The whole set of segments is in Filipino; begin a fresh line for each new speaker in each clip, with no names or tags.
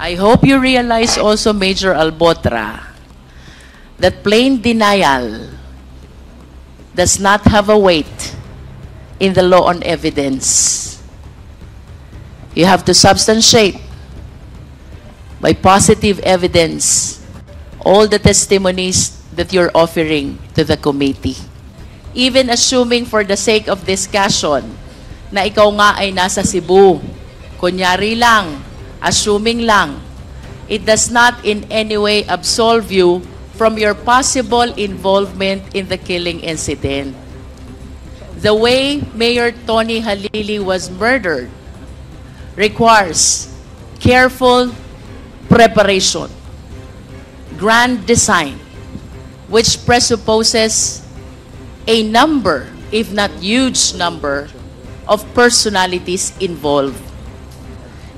I hope you realize also, Major Albotra, that plain denial does not have a weight in the law on evidence. You have to substantiate by positive evidence all the testimonies that you're offering to the committee. Even assuming for the sake of discussion na ikaw nga ay nasa Cebu, kunyari lang, assuming lang, it does not in any way absolve you from your possible involvement in the killing incident. The way Mayor Tony Halili was murdered requires careful preparation, grand design, which presupposes a number, if not huge number, of personalities involved.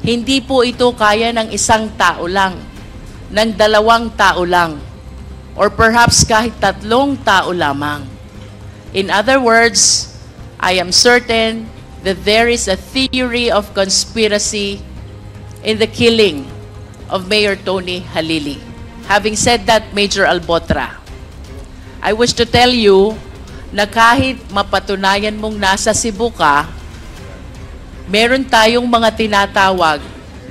Hindi po ito kaya ng isang tao lang, ng dalawang tao lang, or perhaps kahit tatlong tao lamang. In other words, I am certain that there is a theory of conspiracy in the killing of Mayor Tony Halili. Having said that, Major Albotra, I wish to tell you na kahit mapatunayan mong nasa Cebu ka, meron tayong mga tinatawag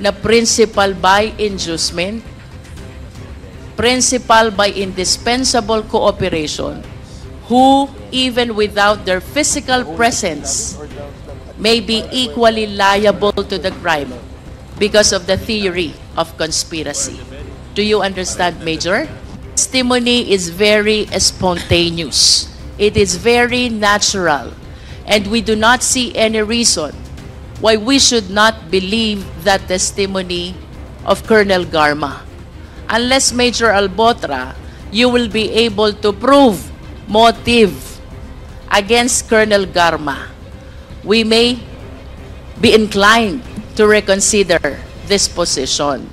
na principal by inducement, principal by indispensable cooperation, who, even without their physical presence, may be equally liable to the crime because of the theory of conspiracy. Do you understand, Major? Testimony is very spontaneous. It is very natural, and we do not see any reason why we should not believe that testimony of Colonel Garma. Unless, Major Albotra, you will be able to prove motive against Colonel Garma, we may be inclined to reconsider this position.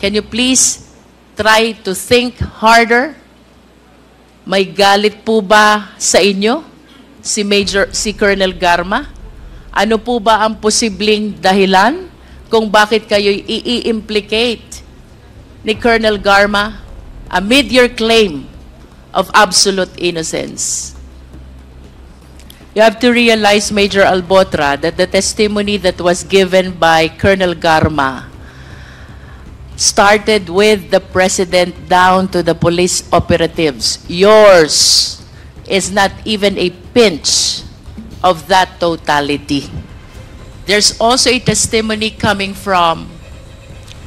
Can you please try to think harder? May galit po ba sa inyo si Colonel Garma? Ano po ba ang posibleng dahilan kung bakit kayo i-implicate ni Colonel Garma amid your claim of absolute innocence? You have to realize, Major Albotra, that the testimony that was given by Colonel Garma started with the President down to the police operatives. Yours is not even a pinch of that totality. There's also a testimony coming from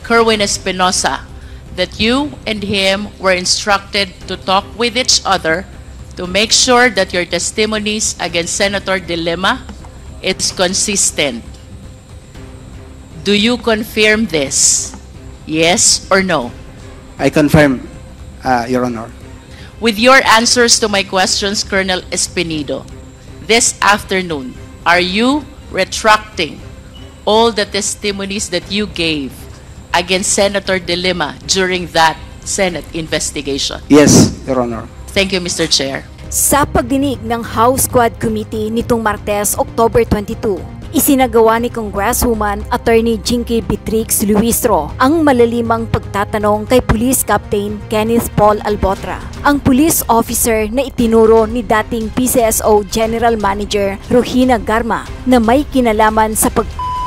Kerwin Espinosa that you and him were instructed to talk with each other to make sure that your testimonies against Senator De Lima is consistent. Do you confirm this? Yes or no?
I confirm, Your Honor.
With your answers to my questions, Colonel Espinido, this afternoon, are you retracting all the testimonies that you gave against Senator De Lima during that Senate investigation?
Yes, Your Honor.
Thank you, Mr. Chair.
Sa pagdinig ng House Squad Committee nitong Martes, October 22, isinagawa ni Congresswoman Attorney Jinky Beatrix Luistro ang malalimang pagtatanong kay Police Captain Kenneth Paul Albotra, ang police officer na itinuro ni dating PCSO General Manager Rohina Garma na may kinalaman sa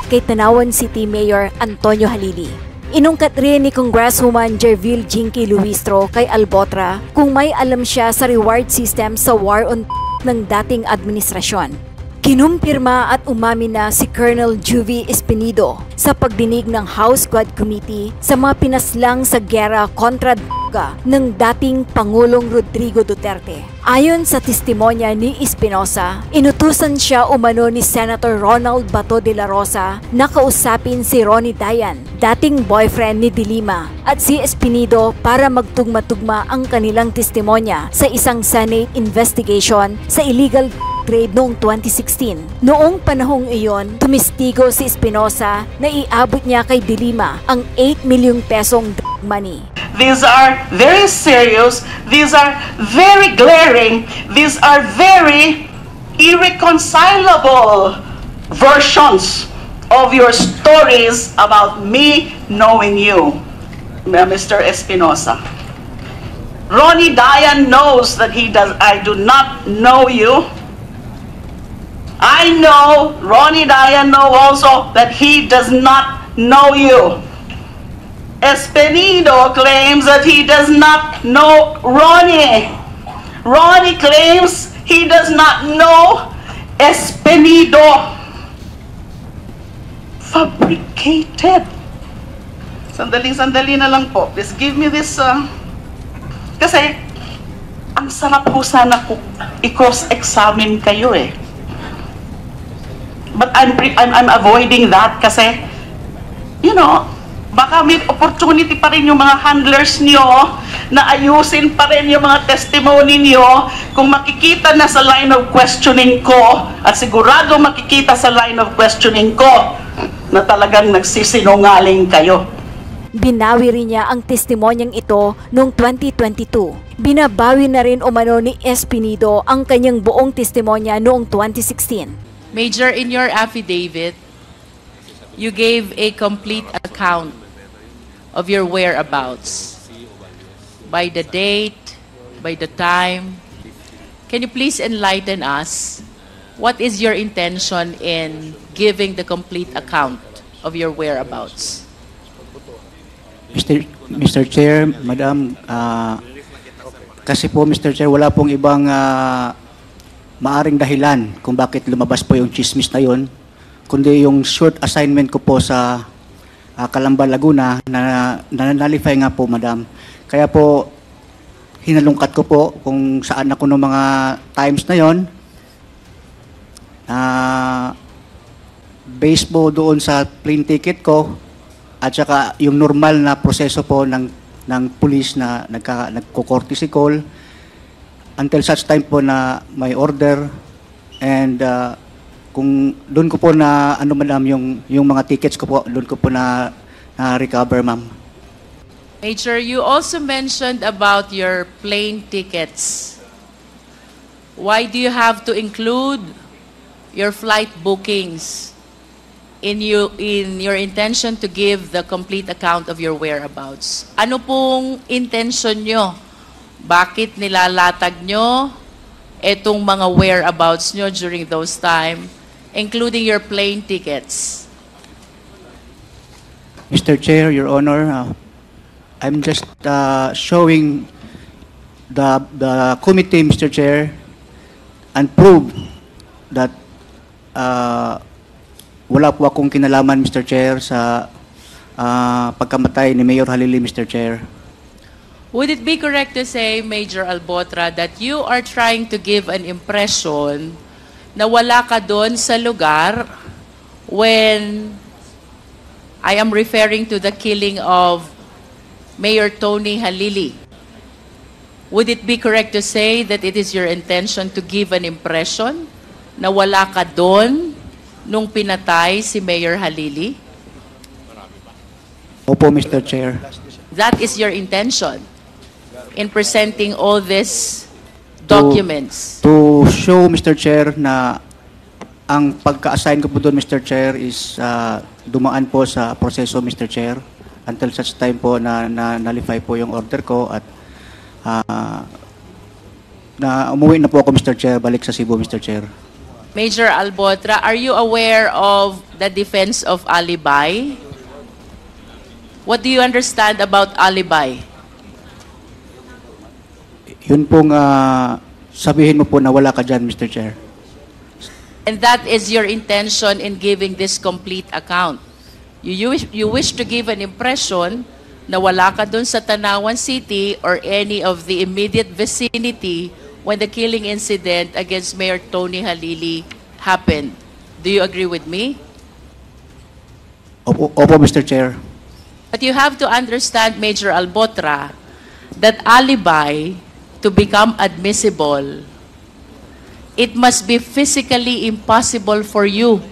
kay Tanawan City Mayor Antonio Halili. Inungkat rin ni Congresswoman Jerville Jinky Luistro kay Albotra kung may alam siya sa reward system sa war on ng dating administrasyon. Kinumpirma at umamin na si Colonel Juvie Espinido sa pagdinig ng House Squad Committee sa mga pinaslang sa gera kontra ng dating Pangulong Rodrigo Duterte. Ayon sa testimonya ni Espinosa, inutusan siya umano ni Senator Ronald Bato de la Rosa na kausapin si Ronnie Dayan, dating boyfriend ni De Lima, at si Espinido para magtugma-tugma ang kanilang testimonya sa isang Senate investigation sa illegal trade noong 2016. Noong panahong iyon, tumistigo si Espinosa na iabot niya kay De Lima ang 8 milyong pesong money.
These are very serious, these are very glaring, these are very irreconcilable versions of your stories about me knowing you, Mr. Espinosa. Ronnie Dayan knows that I do not know you. I know Ronnie Dayan knows also that he does not know you. Espinido claims that he does not know Ronnie. Ronnie claims he does not know Espinido. Fabricated. Sandali na lang po. Please give me this. Kasi, ang sarap po sana kung i-cross-examine kayo eh. But I'm avoiding that kasi, you know, baka may opportunity pa rin yung mga handlers nyo na ayusin pa rin yung mga testimony nyo kung makikita na sa line of questioning ko at sigurado makikita sa line of questioning ko na talagang nagsisinungaling kayo.
Binawi rin niya ang testimonyang ito noong 2022. Binabawi na rin umano ni Espinido ang kanyang buong testimonya noong 2016.
Major, in your affidavit, you gave a complete account of your whereabouts. By the date, by the time. Can you please enlighten us? What is your intention in giving the complete account of your whereabouts?
Mr. Chair, Madam, kasi po Mr. Chair, wala pong ibang maaring dahilan kung bakit lumabas po yung chismis na yon, kundi yung short assignment ko po sa Calamba, Laguna na nalify nga po, Madam. Kaya po, hinalungkat ko po kung saan ako ng mga times na yon. Based po doon sa plane ticket ko at saka yung normal na proseso po ng police na nagko-courtesy call until such time po na may order and kung doon ko po na madam yung mga tickets ko po doon ko po na recover, ma'am.
Major, you also mentioned about your plane tickets. Why do you have to include your flight bookings in your intention to give the complete account of your whereabouts? Ano pong intention nyo? Bakit nilalatag nyo itong mga whereabouts nyo during those time, including your plane tickets?
Mr. Chair, Your Honor, I'm just showing the committee, Mr. Chair, and prove that wala po akong kinalaman, Mr. Chair, sa pagkamatay ni Mayor Halili, Mr. Chair.
Would it be correct to say, Major Albotra, that you are trying to give an impression na wala ka doon sa lugar when I am referring to the killing of Mayor Tony Halili? Would it be correct to say that it is your intention to give an impression na wala ka doon nung pinatay si Mayor Halili?
Opo, Mr. Chair.
That is your intention in presenting all these documents?
To show, Mr. Chair, na ang pagka-assign ko po doon, Mr. Chair, is dumaan po sa proseso, Mr. Chair, until such time po na nalify po yung order ko at na umuwi na po ako, Mr. Chair, balik sa Cebu, Mr. Chair.
Major Albotra, are you aware of the defense of alibi? What do you understand about alibi?
Yun pong sabihin mo po na wala ka dyan, Mr. Chair.
And that is your intention in giving this complete account. You wish to give an impression na wala ka dun sa Tanawan City or any of the immediate vicinity when the killing incident against Mayor Tony Halili happened. Do you agree with me?
Opo, Mr. Chair.
But you have to understand, Major Albotra, that alibi, to become admissible, it must be physically impossible for you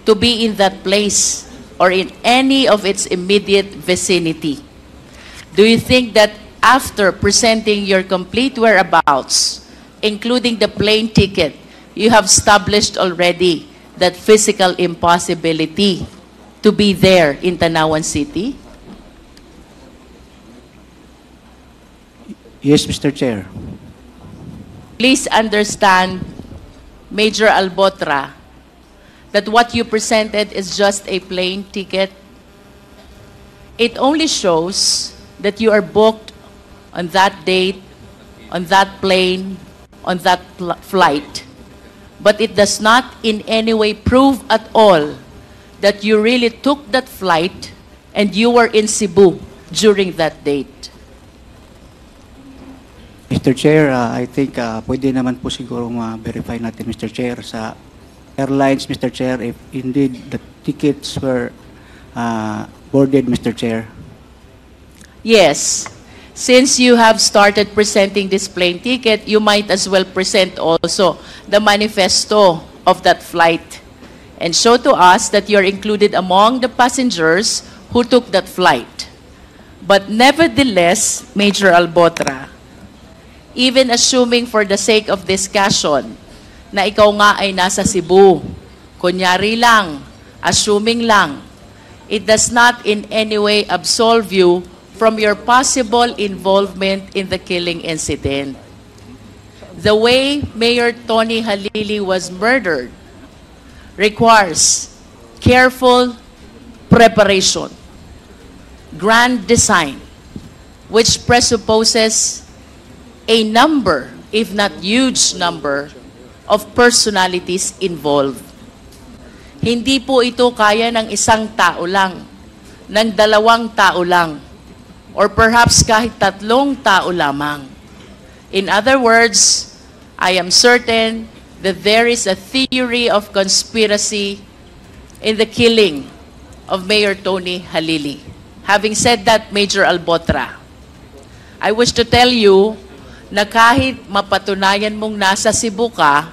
to be in that place or in any of its immediate vicinity. Do you think that after presenting your complete whereabouts, including the plane ticket, you have established already that physical impossibility to be there in Tanawan City?
Yes, Mr. Chair.
Please understand, Major Albotra, that what you presented is just a plane ticket. It only shows that you are booked on that date, on that plane, on that flight. But it does not in any way prove at all that you really took that flight and you were in Cebu during that date.
Mr. Chair, I think pwede naman po siguro ma-verify natin, Mr. Chair, sa airlines, Mr. Chair, if indeed the tickets were boarded, Mr. Chair.
Yes. Since you have started presenting this plane ticket, you might as well present also the manifesto of that flight and show to us that you're included among the passengers who took that flight. But nevertheless, Major Albotra, even assuming for the sake of discussion na ikaw nga ay nasa Cebu, kunyari lang, assuming lang, it does not in any way absolve you from your possible involvement in the killing incident. The way Mayor Tony Halili was murdered requires careful preparation, grand design, which presupposes a number, if not huge number, of personalities involved. Hindi po ito kaya ng isang tao lang, ng dalawang tao lang, or perhaps kahit tatlong tao lamang. In other words, I am certain that there is a theory of conspiracy in the killing of Mayor Tony Halili. Having said that, Major Albotra, I wish to tell you na kahit mapatunayan mong nasa Cebu ka,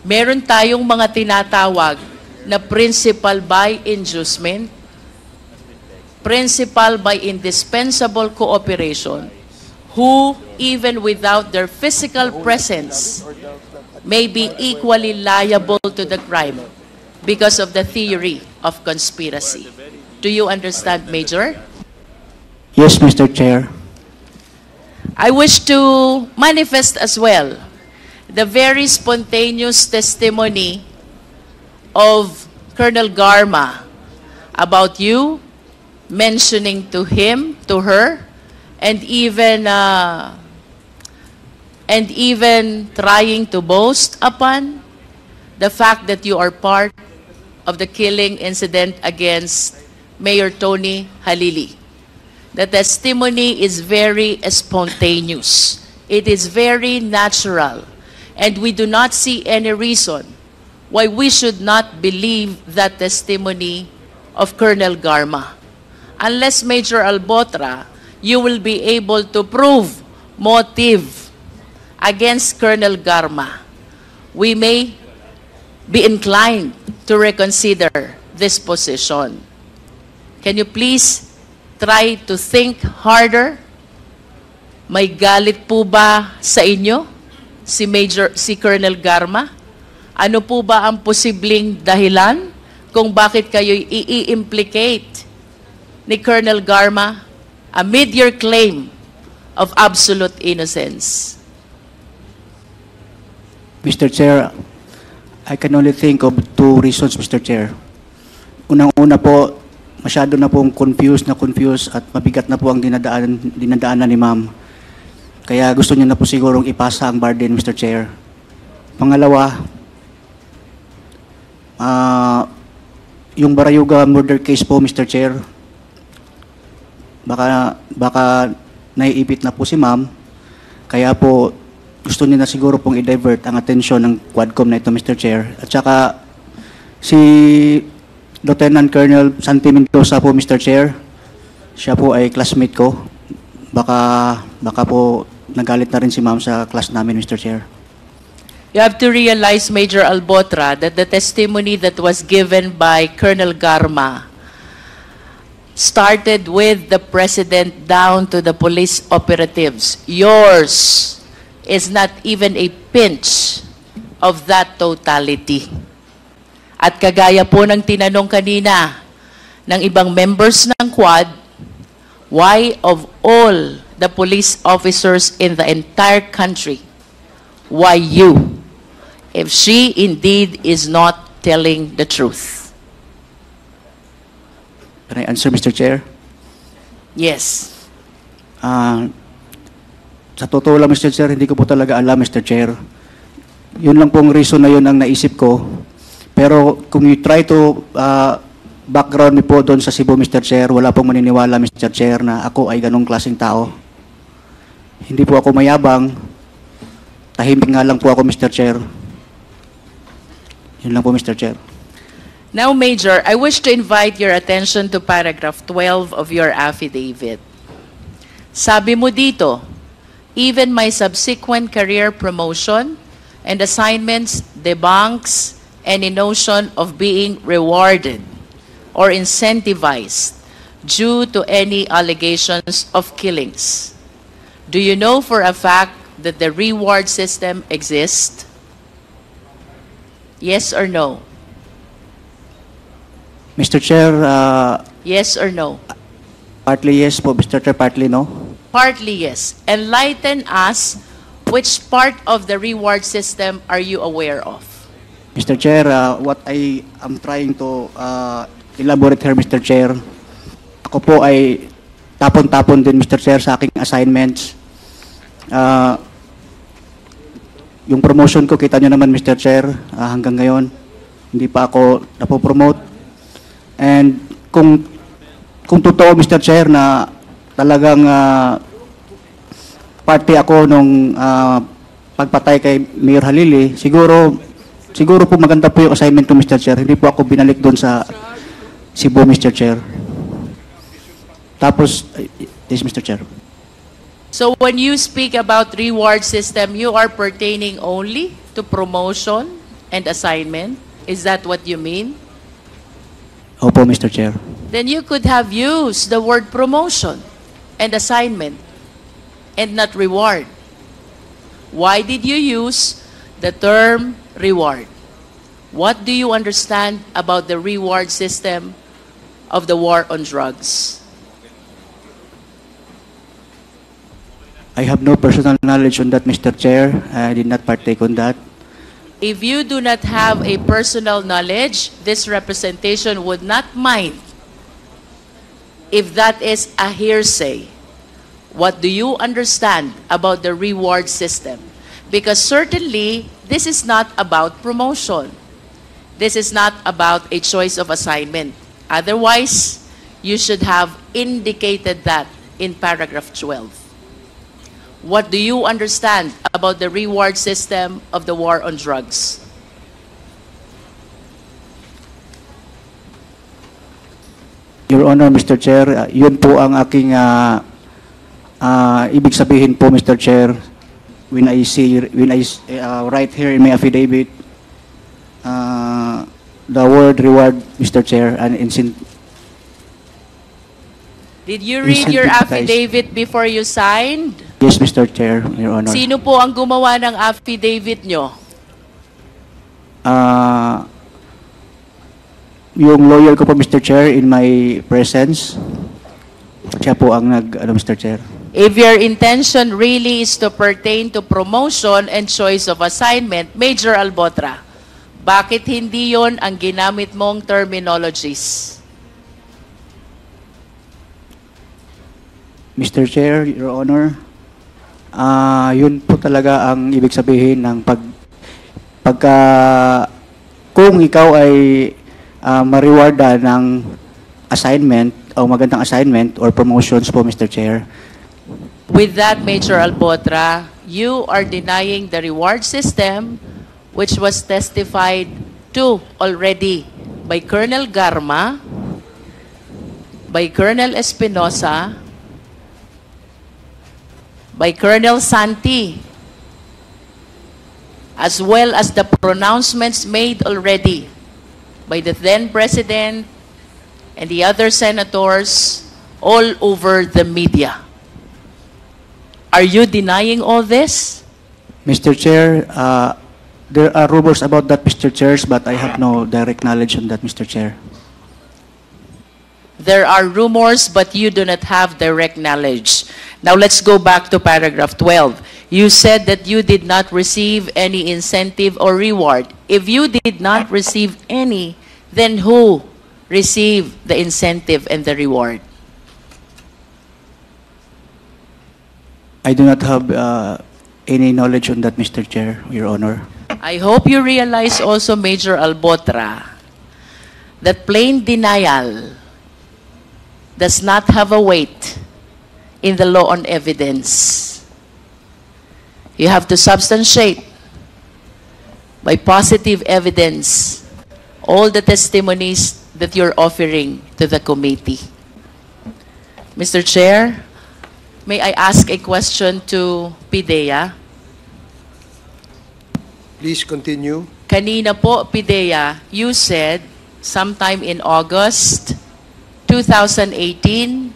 meron tayong mga tinatawag na principal by inducement, principal by indispensable cooperation, who, even without their physical presence, may be equally liable to the crime because of the theory of conspiracy. Do you understand, Major?
Yes, Mr. Chair.
I wish to manifest as well the very spontaneous testimony of Colonel Garma about you, mentioning to him, to her, and even trying to boast upon the fact that you are part of the killing incident against Mayor Tony Halili. The testimony is very spontaneous. It is very natural. And we do not see any reason why we should not believe that testimony of Colonel Garma. Unless, Major Albotra, you will be able to prove motive against Colonel Garma, we may be inclined to reconsider this position. Can you please try to think harder? May galit po ba sa inyo si Colonel Garma? Ano po ba ang posibleng dahilan kung bakit kayo i-implicate ni Colonel Garma amid your claim of absolute innocence?
Mr. Chair, I can only think of two reasons, Mr. Chair. Unang-una po, masyado na pong confused at mabigat na po ang dinadaanan ni ma'am. Kaya gusto niya na po sigurong ipasa ang burden, Mr. Chair. Pangalawa, yung Barayuga murder case po, Mr. Chair, baka naiipit na po si ma'am. Kaya po, gusto niya na siguro pong i-divert ang atensyon ng Quadcom na ito, Mr. Chair. At saka, si Lieutenant Colonel Santi Mendoza po, Mr. Chair, siya po ay classmate ko. Baka po nagalit na rin si ma'am sa class namin, Mr. Chair.
You have to realize, Major Albotra, that the testimony that was given by Colonel Garma started with the President down to the police operatives. Yours is not even a pinch of that totality. At kagaya po ng tinanong kanina ng ibang members ng Quad, why of all the police officers in the entire country, why you, if she indeed is not telling the truth?
Can I answer, Mr. Chair?
Yes.
Sa totoo lang, Mr. Chair, hindi ko po talaga alam, Mr. Chair. Yun lang pong reason na yun ang naisip ko. Pero kung you try to background me po doon sa Cebu, Mr. Chair, wala pong maniniwala, Mr. Chair, na ako ay ganong klaseng tao. Hindi po ako mayabang. Tahimik nga lang po ako, Mr. Chair. Yun lang po, Mr. Chair.
Now, Major, I wish to invite your attention to paragraph 12 of your affidavit. Sabi mo dito, even my subsequent career promotion and assignments debunks any notion of being rewarded or incentivized due to any allegations of killings. Do you know for a fact that the reward system exists? Yes or no?
Mr. Chair,
Yes or no?
partly yes po, Mr. Chair, partly no.
Partly yes. Enlighten us, which part of the reward system are you aware of?
Mr. Chair, what I am trying to elaborate here, Mr. Chair, ako po ay tapon-tapon din, Mr. Chair, sa aking assignments. Yung promotion ko, kita nyo naman, Mr. Chair, hanggang ngayon, hindi pa ako napopromote. And kung totoo, Mr. Chair, na talagang party ako nung pagpatay kay Mayor Halili, siguro po maganda po yung assignment ko, Mr. Chair. Hindi po ako binalik doon sa Cebu, Mr. Chair. Tapos, yes, Mr. Chair.
So when you speak about reward system, you are pertaining only to promotion and assignment? Is that what you mean?
Opo, Mr. Chair.
Then you could have used the word promotion and assignment and not reward. Why did you use the term reward? What do you understand about the reward system of the war on drugs?
I have no personal knowledge on that, Mr. Chair. I did not partake on that.
If you do not have a personal knowledge, this representation would not mind if that is a hearsay. What do you understand about the reward system? Because certainly, this is not about promotion. This is not about a choice of assignment. Otherwise, you should have indicated that in paragraph 12. What do you understand about the reward system of the war on drugs?
Your Honor, Mr. Chair, yun po ang aking ibig sabihin po, Mr. Chair, when I write here in my affidavit the word reward, Mr. Chair, and
Did you read your affidavit before you signed?
Yes, Mr. Chair, Your Honor.
Sino po ang gumawa ng affidavit nyo?
Yung lawyer ko po, Mr. Chair, in my presence, siya po ang Mr. Chair.
If your intention really is to pertain to promotion and choice of assignment, Major Albotra, bakit hindi yon ang ginamit mong terminologies?
Mr. Chair, Your Honor, yun po talaga ang ibig sabihin ng kung ikaw ay ma-rewarda ng assignment o magandang assignment or promotions po, Mr. Chair.
With that, Major Albotra, you are denying the reward system which was testified to already by Colonel Garma, by Colonel Espinosa, by Colonel Santi, as well as the pronouncements made already by the then President and the other senators all over the media. Are you denying all this?
Mr. Chair, There are rumors about that, Mr. Chairs, but I have no direct knowledge on that, Mr. Chair.
There are rumors, but you do not have direct knowledge. Now let's go back to paragraph 12. You said that you did not receive any incentive or reward. If you did not receive any, then who received the incentive and the reward?
I do not have any knowledge on that, Mr. Chair, Your Honor.
I hope you realize also, Major Albotra, that plain denial does not have a weight in the law on evidence. You have to substantiate by positive evidence all the testimonies that you're offering to the committee. Mr. Chair, may I ask a question to PIDEA?
Please continue.
Kanina po, PIDEA, you said sometime in August 2018,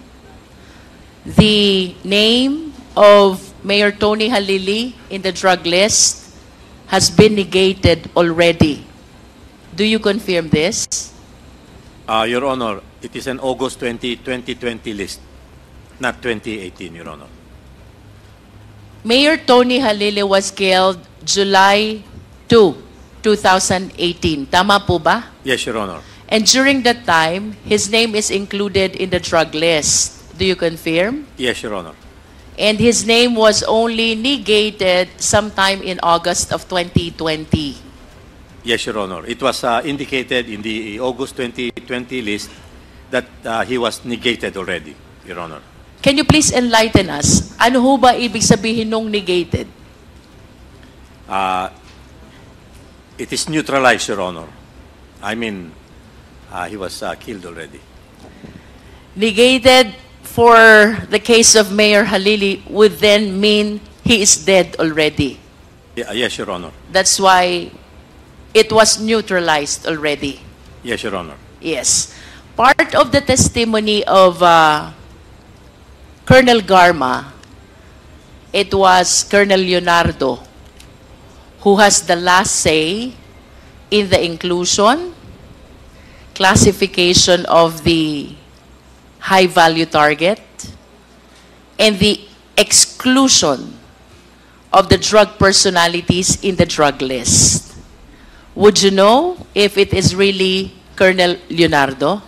the name of Mayor Tony Halili in the drug list has been negated already. Do you confirm this?
Your Honor, it is an August 2020 list, not 2018, Your Honor.
Mayor Tony Halili was killed July 2, 2018. Tama po ba?
Yes, Your Honor.
And during that time, his name is included in the drug list. Do you confirm?
Yes, Your Honor.
And his name was only negated sometime in August of 2020.
Yes, Your Honor. It was indicated in the August 2020 list that he was negated already, Your Honor.
Can you please enlighten us? Ano ho ba ibig sabihin nung negated?
It is neutralized, Your Honor. I mean, he was killed already.
Negated for the case of Mayor Halili would then mean he is dead already.
Yes, Your Honor.
That's why it was neutralized already.
Yes, Your Honor.
Yes. Part of the testimony of Colonel Garma, it was Colonel Leonardo who has the last say in the inclusion, classification of the high-value target, and the exclusion of the drug personalities in the drug list. Would you know if it is really Colonel Leonardo?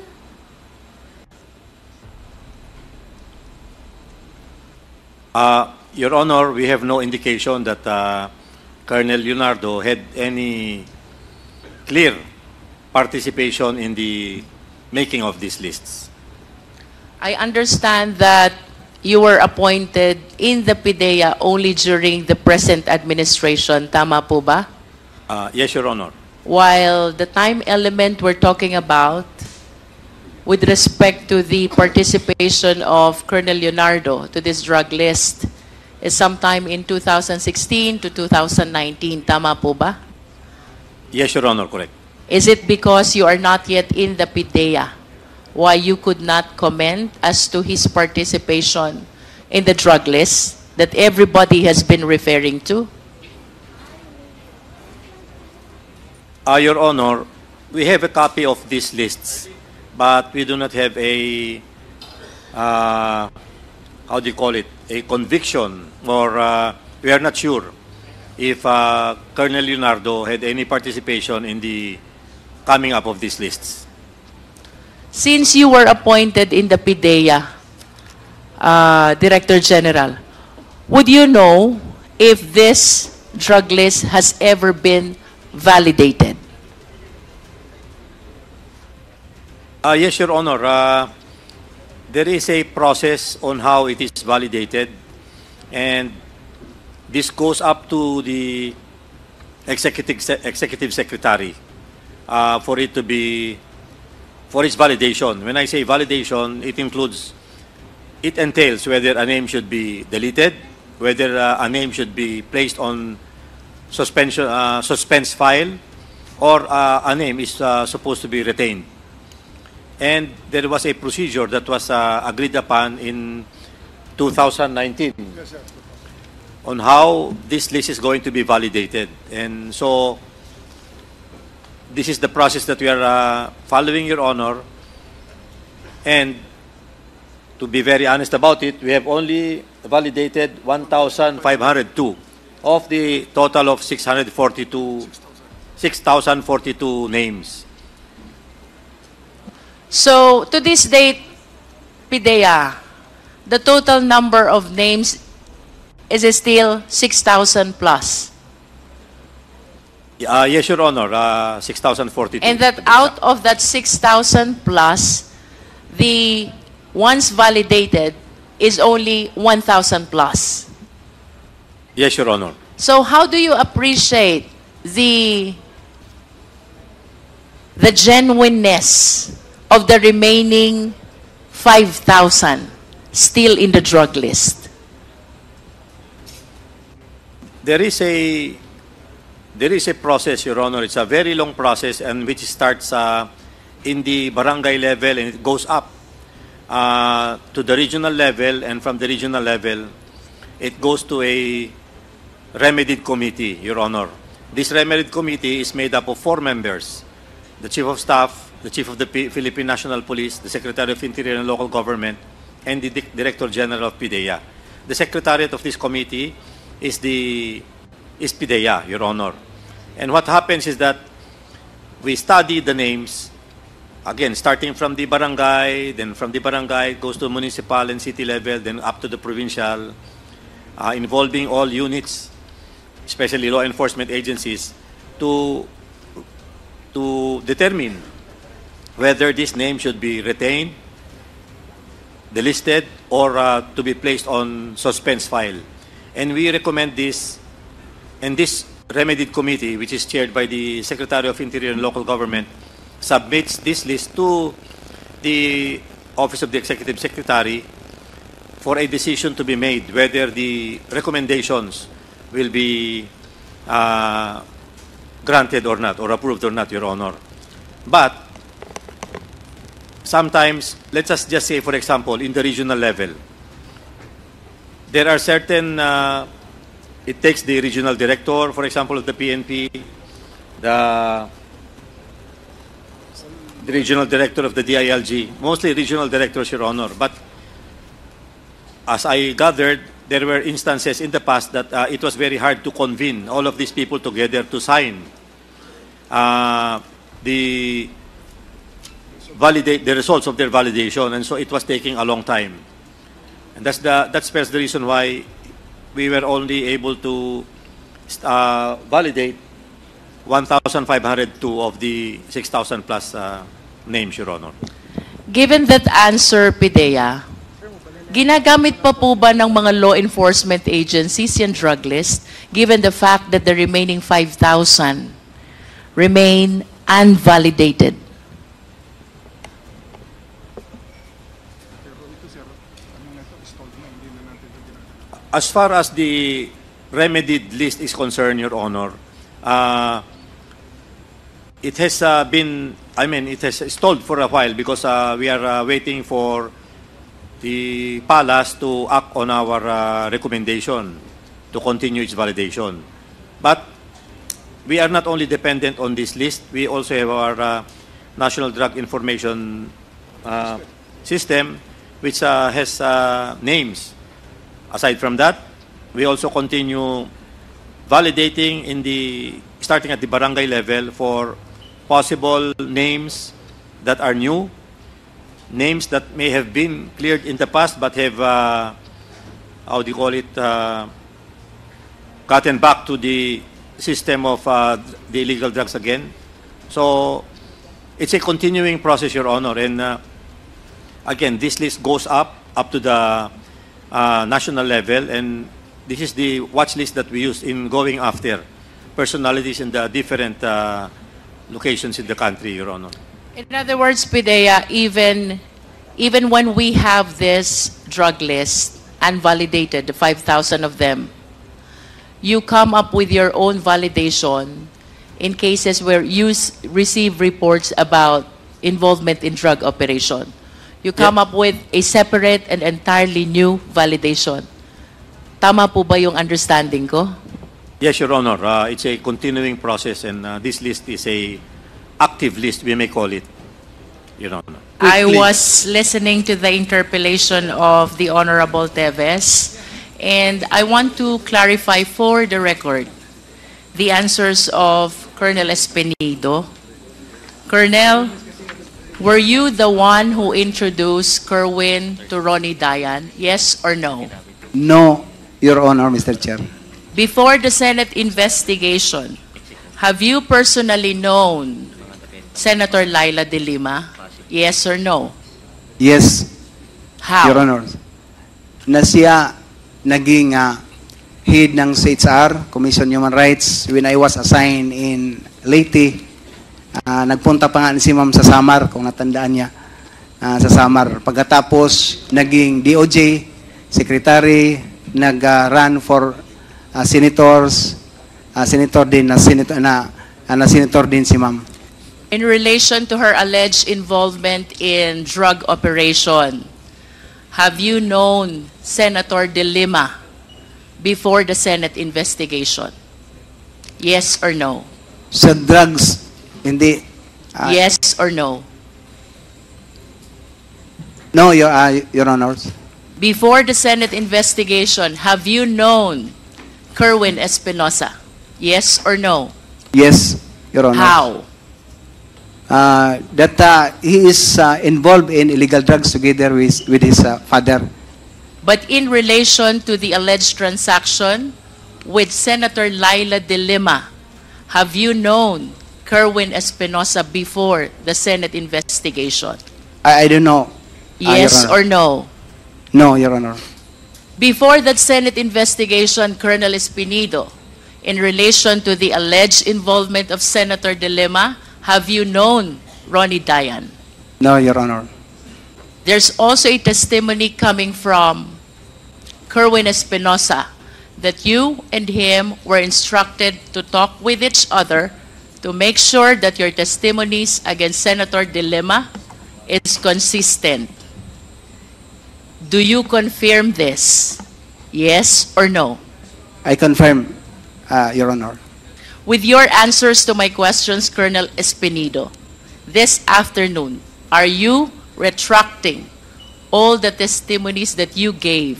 Your Honor, we have no indication that Colonel Leonardo had any clear participation in the making of these lists.
I understand that you were appointed in the PIDEA only during the present administration. Tama po ba?
Yes, Your Honor.
While the time element we're talking about with respect to the participation of Colonel Leonardo to this drug list is sometime in 2016 to 2019. Tama po ba?
Yes, Your Honor, correct.
Is it because you are not yet in the PIDEA why you could not comment as to his participation in the drug list that everybody has been referring to?
Your Honor, we have a copy of these lists, but we do not have a, how do you call it, a conviction, or we are not sure if Colonel Leonardo had any participation in the coming up of these lists.
Since you were appointed in the PIDEA, Director General, would you know if this drug list has ever been validated?
Yes, Your Honor. There is a process on how it is validated, and this goes up to the executive secretary for it to be, for its validation. When I say validation, it entails whether a name should be deleted, whether a name should be placed on suspense file, or a name is supposed to be retained. And there was a procedure that was agreed upon in 2019. on how this list is going to be validated. And so this is the process that we are following, Your Honor. And to be very honest about it, we have only validated 1,502 of the total of 6,042 names.
So, to this date, PIDEA, the total number of names is still 6,000 plus.
Yes, Your Honor, 6,042.
And that out of that 6,000 plus, the ones validated is only 1,000 plus.
Yes, Your Honor.
So how do you appreciate the genuineness of the remaining 5,000 still in the drug list?
There is a process, Your Honor. It's a very long process, and which starts in the barangay level and it goes up to the regional level, and from the regional level, it goes to a remedied committee, Your Honor. This remedied committee is made up of 4 members: the Chief of Staff, the Chief of the Philippine National Police, the Secretary of Interior and Local Government, and the Director General of PIDEA. The Secretariat of this committee is PIDEA, Your Honor. And what happens is that we study the names, again, starting from the barangay, then from the barangay it goes to municipal and city level, then up to the provincial, involving all units, especially law enforcement agencies, to determine whether this name should be retained, delisted, or to be placed on suspense file. And we recommend this, and this remedied committee, which is chaired by the Secretary of Interior and Local Government, submits this list to the Office of the Executive Secretary for a decision to be made whether the recommendations will be granted or not, or approved or not, Your Honor. But sometimes, let us just say, for example, in the regional level, there are certain, it takes the regional director, for example, of the PNP, the regional director of the DILG, mostly regional directors, Your Honor. But as I gathered, there were instances in the past that it was very hard to convene all of these people together to sign validate the results of their validation, and so it was taking a long time. And that's the reason why we were only able to validate 1,502 of the 6,000 plus names, Your Honor.
Given that answer, PIDEA, ginagamit pa po ba ng mga law enforcement agencies yung drug list, given the fact that the remaining 5,000 remain unvalidated?
As far as the remedied list is concerned, Your Honor, it has it has stalled for a while because we are waiting for the palace to act on our recommendation to continue its validation. But we are not only dependent on this list, we also have our National Drug Information System, which has names. Aside from that, we also continue validating starting at the barangay level for possible names that are new, names that may have been cleared in the past but have, how do you call it, gotten back to the system of the illegal drugs again. So it's a continuing process, Your Honor. And again, this list goes up to the national level, and this is the watch list that we use in going after personalities in the different locations in the country, Your Honor.
In other words, PIDEA, even when we have this drug list unvalidated, the 5,000 of them, you come up with your own validation in cases where you receive reports about involvement in drug operation. You come up with a separate and entirely new validation. Tama po ba yung understanding ko?
Yes, Your Honor. It's a continuing process, and this list is a active list, we may call it, Your Honor.
I was listening to the interpellation of the Honorable Teves, and I want to clarify for the record the answers of Colonel Espinido. Colonel, were you the one who introduced Kerwin to Ronnie Dayan? Yes or no?
No, Your Honor, Mr. Chair.
Before the Senate investigation, have you personally known Senator Laila De Lima? Yes or no?
Yes,
How?
Your Honor. Na siya naging head ng CHR, Commission on Human Rights, when I was assigned in Leyte. Nagpunta pa nga si Ma'am sa Samar, kung natandaan niya, sa Samar. Pagkatapos, naging DOJ, Secretary, nag-run for senators, senator din senator din si Ma'am.
In relation to her alleged involvement in drug operation, have you known Senator De Lima before the Senate investigation? Yes or no?
Sa drugs, hindi.
Yes or no?
No, Your Honors.
Before the Senate investigation, have you known Kerwin Espinosa? Yes or no?
Yes, Your Honor.
How?
That he is involved in illegal drugs together with his father.
But in relation to the alleged transaction with Senator Laila De Lima, have you known Kerwin Espinosa before the Senate investigation?
I don't know.
Yes
Your Honor.
or no?
No, Your Honor.
Before that Senate investigation, Colonel Espinido, in relation to the alleged involvement of Senator De Lima, have you known Ronnie Dayan?
No, Your Honor.
There's also a testimony coming from Kerwin Espinosa that you and him were instructed to talk with each other to make sure that your testimonies against Senator De Lima is consistent. Do you confirm this? Yes or no?
I confirm, Your Honor.
With your answers to my questions, Colonel Espinido, this afternoon, are you retracting all the testimonies that you gave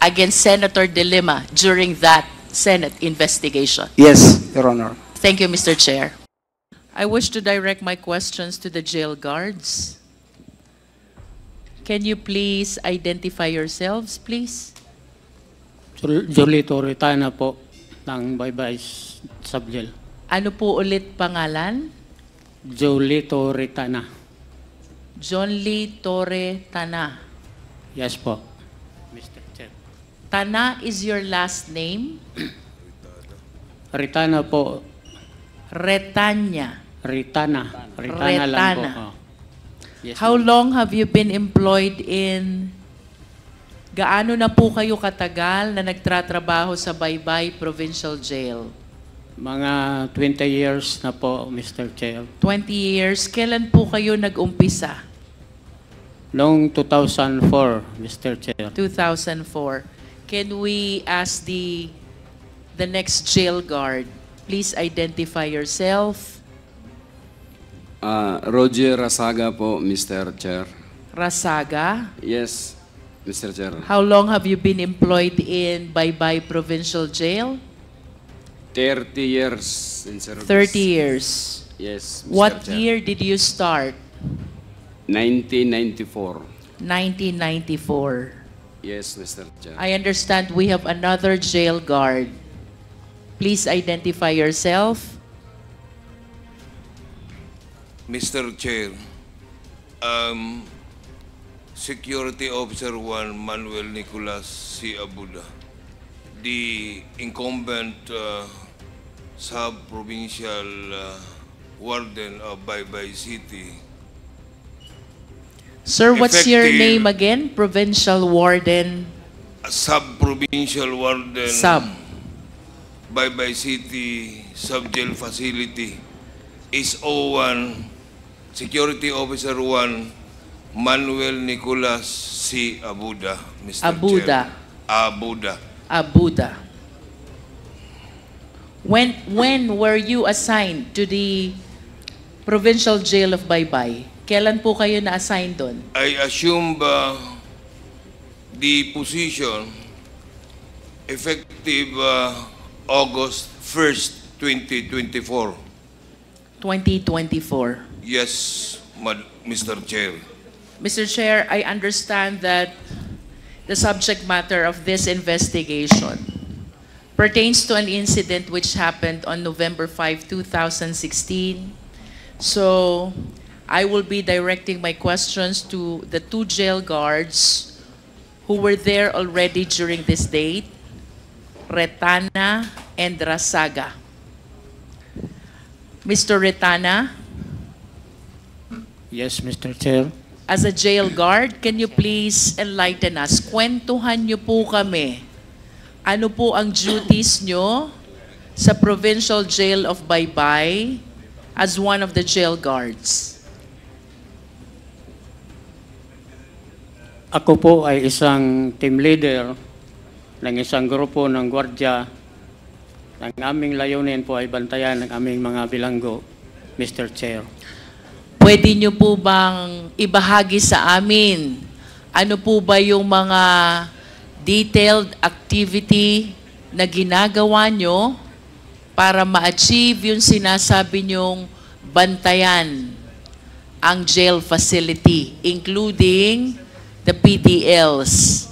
against Senator De Lima during that Senate investigation?
Yes, Your Honor.
Thank you, Mr. Chair. I wish to direct my questions to the jail guards. Can you please identify yourselves, please?
Jolito Retana po ng Baybay Subjail.
Ano po ulit pangalan?
Jolito Retana.
John Lee Torre Tana.
Yes po, Mr. Chair.
Tana is your last name?
Retana po.
Retanya.
Retana. Retana lang po.
Retana.
Oh. Yes,
How
ma'am.
long have you been employed in... Gaano na po kayo katagal na nagtratrabaho sa Baybay Provincial Jail?
Mga 20 years na po, Mr. Chair.
20 years. Kailan po kayo nag-umpisa?
Noong 2004, Mr. Chair.
2004. Can we ask the next jail guard, please identify yourself.
Roger Rasaga po, Mr. Chair.
Rasaga,
Yes, Mr. Chair.
how long have you been employed in Baybay Provincial Jail?
30 years in service.
30 years.
Yes, Mr.
What
Chair.
year did you start?
1994.
1994.
Yes, Mr. Chair.
I understand we have another jail guard. Please identify yourself.
Mr. Chair, Security Officer 1 Manuel Nicolas C. Abuda, the incumbent sub-provincial warden of Baybay City.
Sir, what's your
Effective-
name again? Provincial Warden
Sub-provincial warden
Sub.
Baybay City Sub-Jail Facility is 01 Security Officer 1 Manuel Nicolas C. Abuda, Mr.
Abuda.
Chair. Abuda.
Buda. When were you assigned to the Provincial Jail of Baybay? Kailan po kayo na-assign doon?
I assume the position effective August 1st, 2024.
2024.
Yes, Mr. Chair.
Mr. Chair, I understand that the subject matter of this investigation pertains to an incident which happened on November 5, 2016. So, I will be directing my questions to the 2 jail guards who were there already during this date, Retana and Rasaga. Mr. Retana,
Yes, Mr. Chair.
as a jail guard, can you please enlighten us? Kwentuhan niyo po kami. Ano po ang duties niyo sa Provincial Jail of Baybay as one of the jail guards?
Ako po ay isang team leader ng isang grupo ng gwardya. Ang aming layunin po ay bantayan ng aming mga bilanggo, Mr. Chair.
Pwede niyo po bang ibahagi sa amin ano po ba yung mga detailed activity na ginagawa nyo para ma-achieve yung sinasabi nyong bantayan ang jail facility, including the PDLs?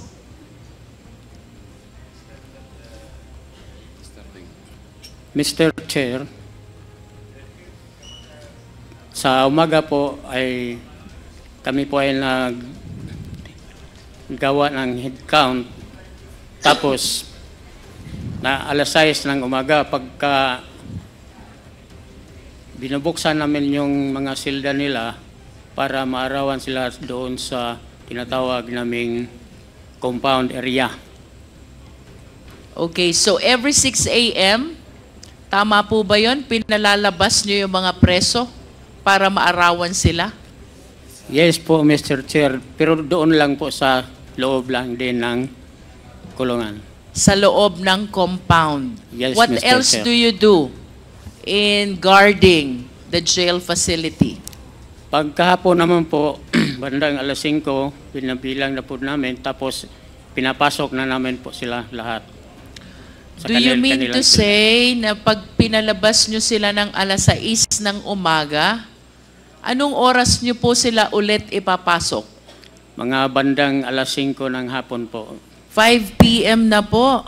Mr. Chair, sa umaga po ay kami po ay naggawa ng head count. Tapos, na alas 6 ng umaga, pagka binubuksan namin yung mga silda nila para maarawan sila doon sa tinatawag naming compound area.
Okay, so every 6 a.m., tama po ba yun? Pinalalabas nyo yung mga preso para maarawan sila?
Yes po, Mr. Chair, pero doon lang po sa loob lang din ng kulungan.
Sa loob ng compound.
Yes,
What
Mr.
else
Chair.
do you do in guarding the jail facility?
Pagkahapon naman po, bandang alas 5, binabilang na po namin, tapos pinapasok na namin po sila lahat.
Do you mean to say na pag pinalabas nyo sila ng alas 6 ng umaga, anong oras nyo po sila ulit ipapasok?
Mga bandang alas 5 ng hapon po.
5 p.m. na po.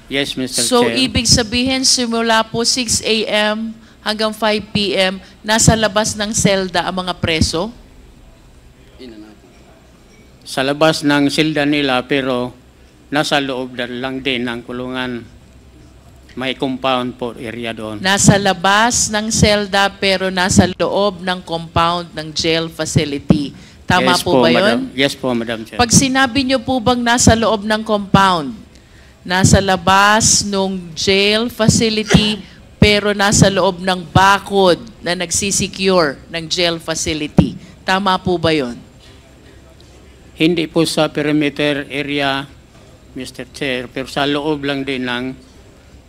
Yes, Mr.
So,
Chair.
ibig sabihin, simula po 6 a.m. hanggang 5 p.m., nasa labas ng selda ang mga preso?
Sa labas ng silda nila, pero nasa loob lang din ng kulungan. May compound po area doon.
Nasa labas ng selda pero nasa loob ng compound ng jail facility. Tama
Yes
po ba
Madam.
yun?
Yes po, Madam Chair.
Pag sinabi nyo po bang nasa loob ng compound, nasa labas ng jail facility pero nasa loob ng bakod na nagsisecure ng jail facility. Tama po ba yun?
Hindi po sa perimeter area, Mr. Chair, pero sa loob lang din ng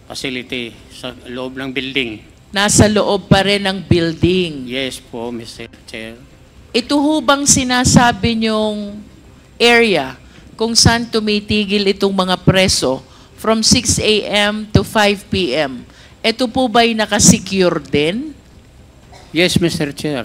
facility, sa loob ng building.
Nasa loob pa rin ng building.
Yes po, Mr. Chair.
Ito ho bang sinasabi nyong area kung saan tumitigil itong mga preso from 6 a.m. to 5 p.m.? Ito po ba'y nakasecure din?
Yes, Mr. Chair.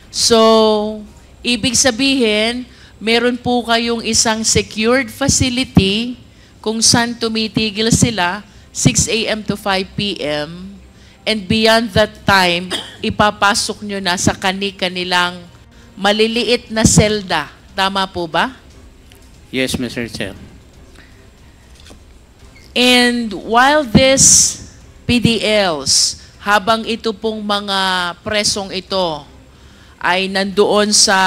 So, ibig sabihin, meron po kayong isang secured facility kung saan tumitigil sila 6 a.m. to 5 p.m. and beyond that time, ipapasok nyo na sa kanilang maliliit na selda. Tama po ba?
Yes, Mr. Chair.
And while this PDLs, habang ito pong mga presong ito ay nandoon sa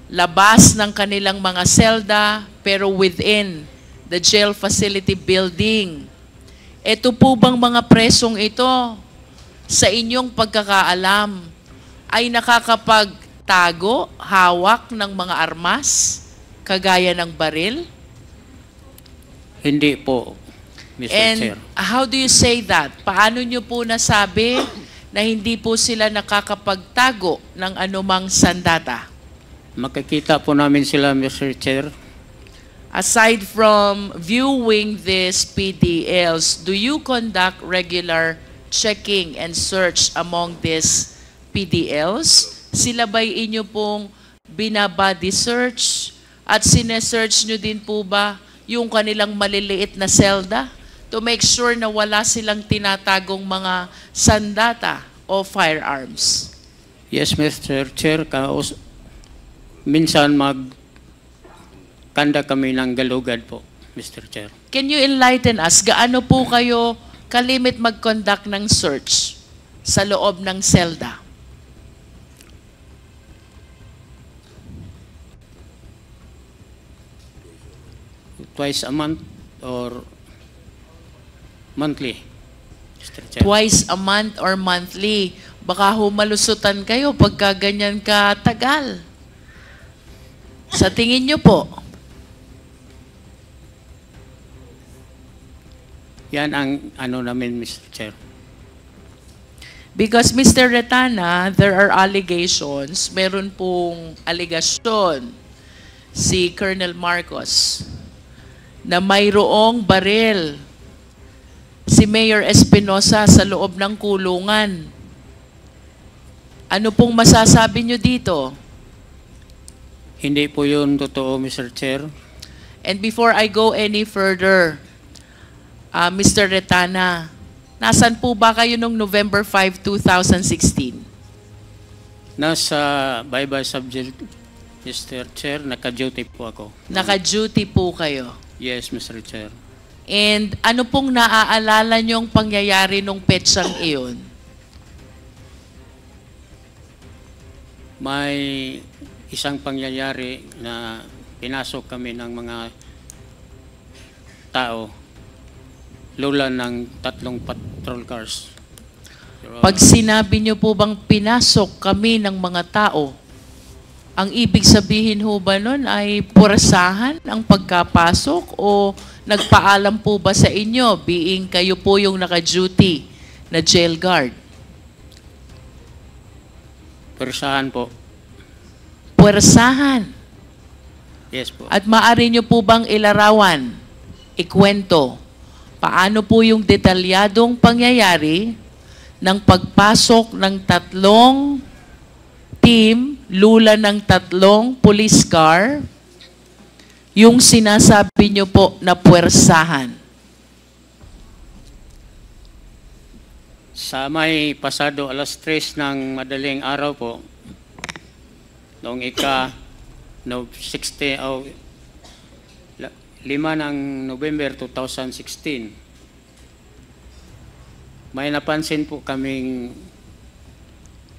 labas ng kanilang mga selda pero within the jail facility building, ito po bang mga presong ito sa inyong pagkakaalam ay nakakapagtago, hawak ng mga armas, kagaya ng baril?
Hindi po, Mr. Chair.
And how do you say that? Paano nyo po nasabi na hindi po sila nakakapagtago ng anumang sandata?
Makikita po namin sila, Mr. Chair.
Aside from viewing these PDLs, do you conduct regular checking and search among these PDLs? Sila ba'y inyo pong binabody search? At sinesearch nyo din po ba yung kanilang maliliit na selda to make sure na wala silang tinatagong mga sandata o firearms?
Yes, Mr. Chair. Minsan kanda kami ng galugad po, Mr. Chair.
Can you enlighten us? Gaano po kayo kalimit mag-conduct ng search sa loob ng selda?
Twice a month or monthly, Mr. Chair.
Twice a month or monthly. Baka humalusutan kayo pagka ganyan katagal. Sa tingin nyo po?
Yan ang ano namin, Mr. Chair.
Because Mr. Retana, there are allegations, meron pong aligasyon si Colonel Marcos na mayroong baril si Mayor Espinosa sa loob ng kulungan. Ano pong masasabi nyo dito?
Hindi po yun totoo, Mr. Chair.
And before I go any further, Mr. Retana, nasan po ba kayo noong November 5, 2016?
Nasa bye-bye subject, Mr. Chair. Naka-duty po ako.
Naka-duty po kayo.
Yes, Mr. Chair.
And ano pong naaalala niyong pangyayari nung petsang iyon?
May isang pangyayari na pinasok kami ng mga tao, lula ng 3 patrol cars.
Pag sinabi niyo po bang pinasok kami ng mga tao, ang ibig sabihin ho ba nun ay purasahan ang pagkapasok o nagpaalam po ba sa inyo being kayo po yung naka-duty na jail guard?
Purasahan po.
Purasahan.
Yes po.
At maaari niyo po bang ilarawan, ikwento, paano po yung detalyadong pangyayari ng pagpasok ng 3 team, lula ng 3 police car, yung sinasabi nyo po na puwersahan?
Sa may pasado alas 3 ng madaling araw po, noong 5 ng November 2016, may napansin po kaming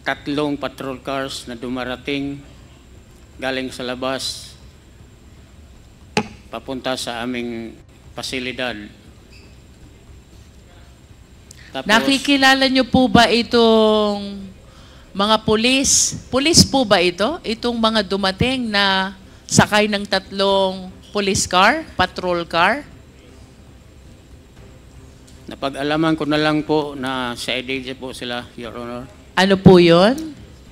3 patrol cars na dumarating galing sa labas papunta sa aming pasilidad. Tapos,
nakikilala nyo po ba itong mga pulis? Pulis po ba ito? Itong mga dumating na sakay ng 3 police car, patrol car?
napag-alaman ko na lang po na si IDG po sila, Your Honor.
Ano po yun?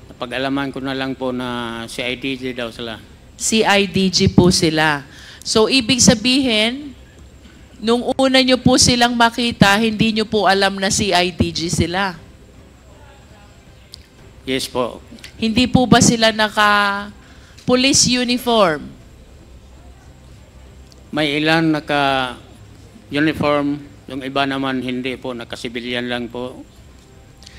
Napag-alaman ko na lang po na si IDG daw sila.
CIDG po sila. So, ibig sabihin, nung una nyo po silang makita, hindi nyo po alam na CIDG sila.
Yes po.
Hindi po ba sila naka-police uniform?
May ilan naka-uniform, yung iba naman hindi po, naka-civilian lang po.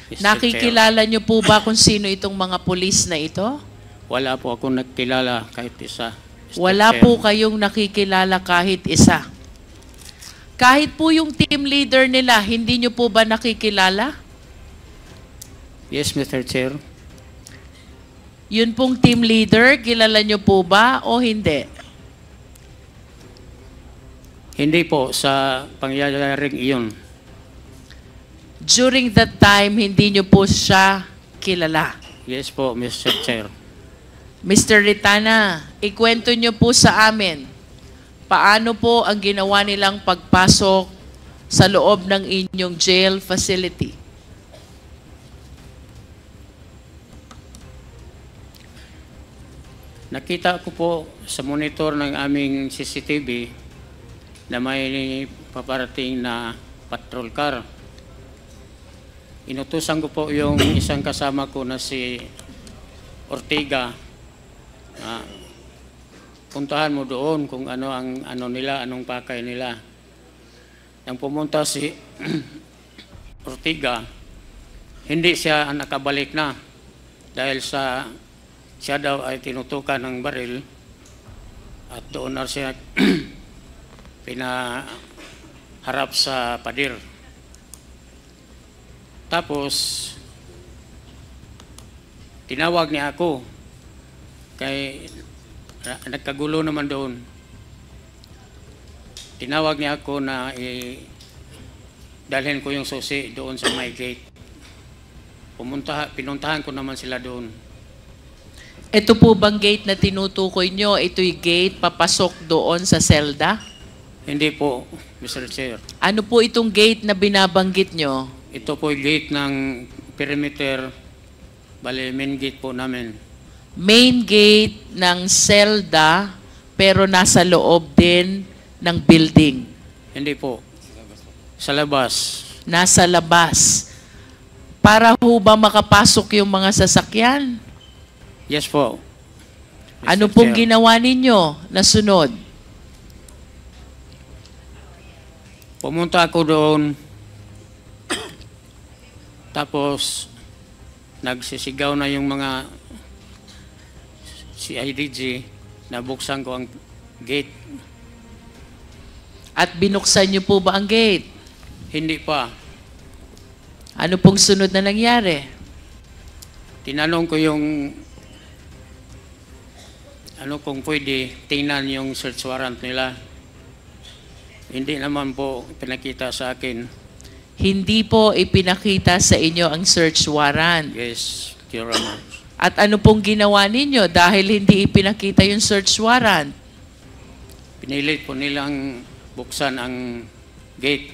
Mr.
Nakikilala nyo po ba kung sino itong mga police na ito?
Wala po akong nakilala kahit isa. Mr.
Wala
Chair.
po kayong nakikilala kahit isa. Kahit po yung team leader nila, hindi nyo po ba nakikilala?
Yes, Mr. Chair.
Yun pong team leader, kilala nyo po ba o hindi?
Hindi po sa pangyayaring iyon.
During that time, hindi nyo po siya kilala.
Yes po, Mr. Chair.
Mr. Ritana, ikwento nyo po sa amin paano po ang ginawa nilang pagpasok sa loob ng inyong jail facility?
Nakita ko po sa monitor ng aming CCTV na may paparating na patrol car. Inutusan ko po yung isang kasama ko na si Ortega na puntahan mo doon kung ano ang nila, anong pakay nila. Nang pumunta si Ortega, hindi siya nakabalik na dahil siya daw ay tinutukan ng baril at doon na siya pinaharap sa pader. Tapos, tinawag niya ako kay nagkagulo naman doon. Tinawag niya ako na dalhin ko yung susi doon sa my gate. Pinuntahan ko naman sila doon.
Ito po bang gate na tinutukoy nyo, ito'y gate papasok doon sa selda?
Hindi po, Mr. Chair.
Ano po itong gate na binabanggit nyo?
Ito po yung gate ng perimeter, bali main gate po namin.
Main gate ng selda pero nasa loob din ng building?
Hindi po. Sa labas.
Nasa labas. Para ho ba makapasok yung mga sasakyan?
Yes po.
Ano
Mr.
pong
Chair.
ginawa ninyo na sunod?
Pumunta ako doon, tapos nagsisigaw na yung mga CIDG, nabuksan ko ang gate.
At binuksan niyo po ba ang gate?
Hindi pa.
Ano pong sunod na nangyari?
Tinanong ko yung kung pwede tingnan yung search warrant nila. Hindi naman po pinakita sa akin.
Hindi po ipinakita sa inyo ang search warrant.
Yes, Your Honor.
At ano pong ginawa ninyo dahil hindi ipinakita yung search warrant?
Pinilit po nilang buksan ang gate.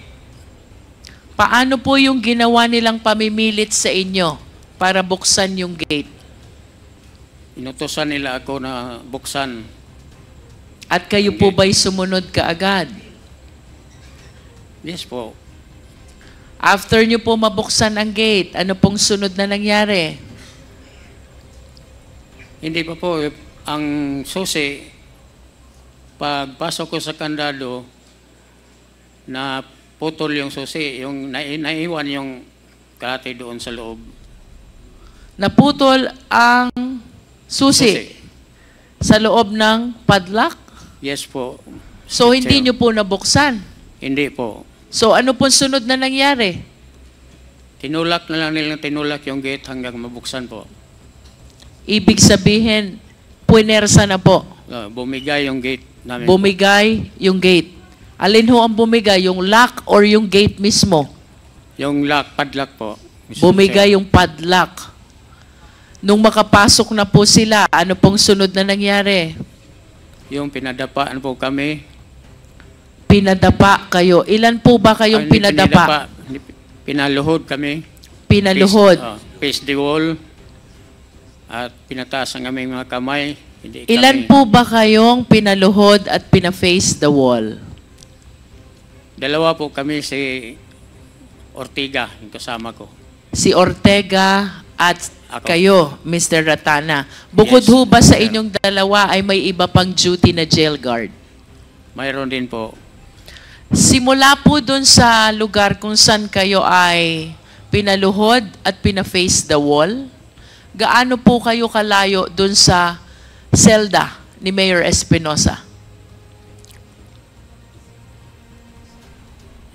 Paano po yung ginawa nilang pamimilit sa inyo para buksan yung gate?
Inutosan nila ako na buksan.
At kayo po ba'y sumunod kaagad?
Yes po.
After nyo po mabuksan ang gate, ano pong sunod na nangyari?
Hindi pa po. Ang susi, pagpasok ko sa kandado, na putol yung susi, yung naiwan yung kalate doon sa loob.
Naputol ang susi sa loob ng padlock?
Yes po.
So,
Yes,
hindi
sir.
nyo po nabuksan?
Hindi po.
So, ano pong sunod na nangyari?
Tinulak na lang nilang yung gate hanggang mabuksan po.
Ibig sabihin, puwersa na po.
Bumigay yung gate namin.
Bumigay yung gate. Alin ho ang bumigay? Yung lock or yung gate mismo?
Yung lock, padlock po. Mr.
Bumigay
Chair.
yung padlock. Nung makapasok na po sila, ano pong sunod na nangyari?
Yung pinadapaan po kami.
Pinadapa kayo. Ilan po ba kayong
Hindi
pinadapa?
Hindi, pinaluhod kami.
Pinaluhod.
Face the wall. At pinataas ang aming mga kamay. Hindi
Ilan
kami,
po ba kayong pinaluhod at pina-face the wall?
Dalawa po kami, si Ortega, yung kasama ko.
Si Ortega at
Ako.
kayo, Mr. Ratana. Bukod
Yes,
ho ba sa
sir.
inyong dalawa ay may iba pang duty na jail guard?
Mayroon din po.
Simula po dun sa lugar kung saan kayo ay pinaluhod at pina-face the wall, gaano po kayo kalayo dun sa selda ni Mayor Espinosa?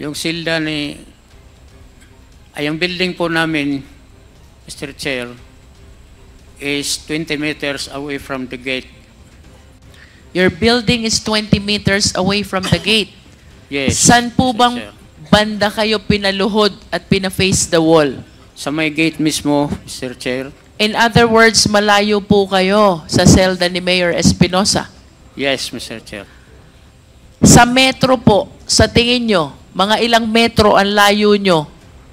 Yung silda yung building po namin, Mr. Chair, is 20 meters away from the gate.
Your building is 20 meters away from the gate.
Yes.
Saan po
Mr.
bang
Chair.
banda kayo pinaluhod at pina-face the wall?
Sa may gate mismo, Mr. Chair.
In other words, malayo po kayo sa selda ni Mayor Espinosa.
Yes, Mr. Chair.
Sa metro po, sa tingin nyo, mga ilang metro ang layo nyo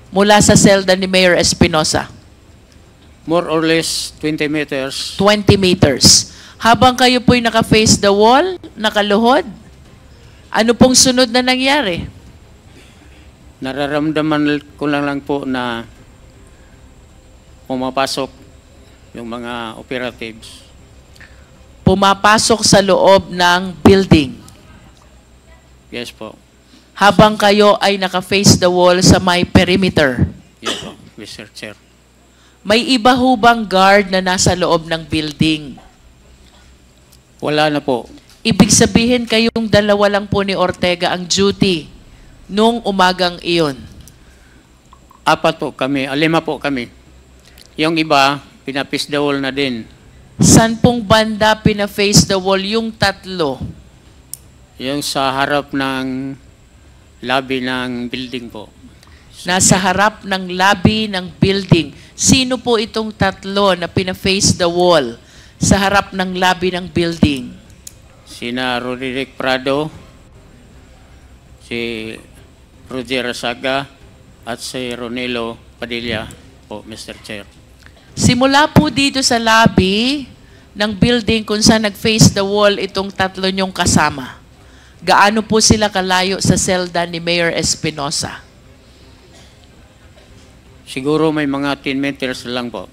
mula sa selda ni Mayor Espinosa?
More or less 20 meters.
20 meters. Habang kayo po'y naka-face the wall, nakaluhod, ano pong sunod na nangyari?
Nararamdaman ko lang po na pumapasok yung mga operatives.
Pumapasok sa loob ng building.
Yes po.
Habang kayo ay naka-face the wall sa may perimeter.
Yes po, Mr. Chair.
May iba ho bang guard na nasa loob ng building?
Wala na po.
Ibig sabihin kayong dalawa lang po ni Ortega ang duty nung umagang iyon.
4 po kami, 5 po kami. Yung iba, pinapis the wall na din.
San pong banda pina-face the wall yung tatlo?
Yung sa harap ng lobby ng building po.
Nasa harap ng lobby ng building. Sino po itong tatlo na pina-face the wall sa harap ng lobby ng building?
Sina Roderick Prado, si Roger Saga, at si Ronelo Padilla po, Mr. Chair.
Simula po dito sa lobby ng building kung saan nag-face the wall itong tatlo niyong kasama. Gaano po sila kalayo sa selda ni Mayor Espinosa?
Siguro may mga 10 meters lang po.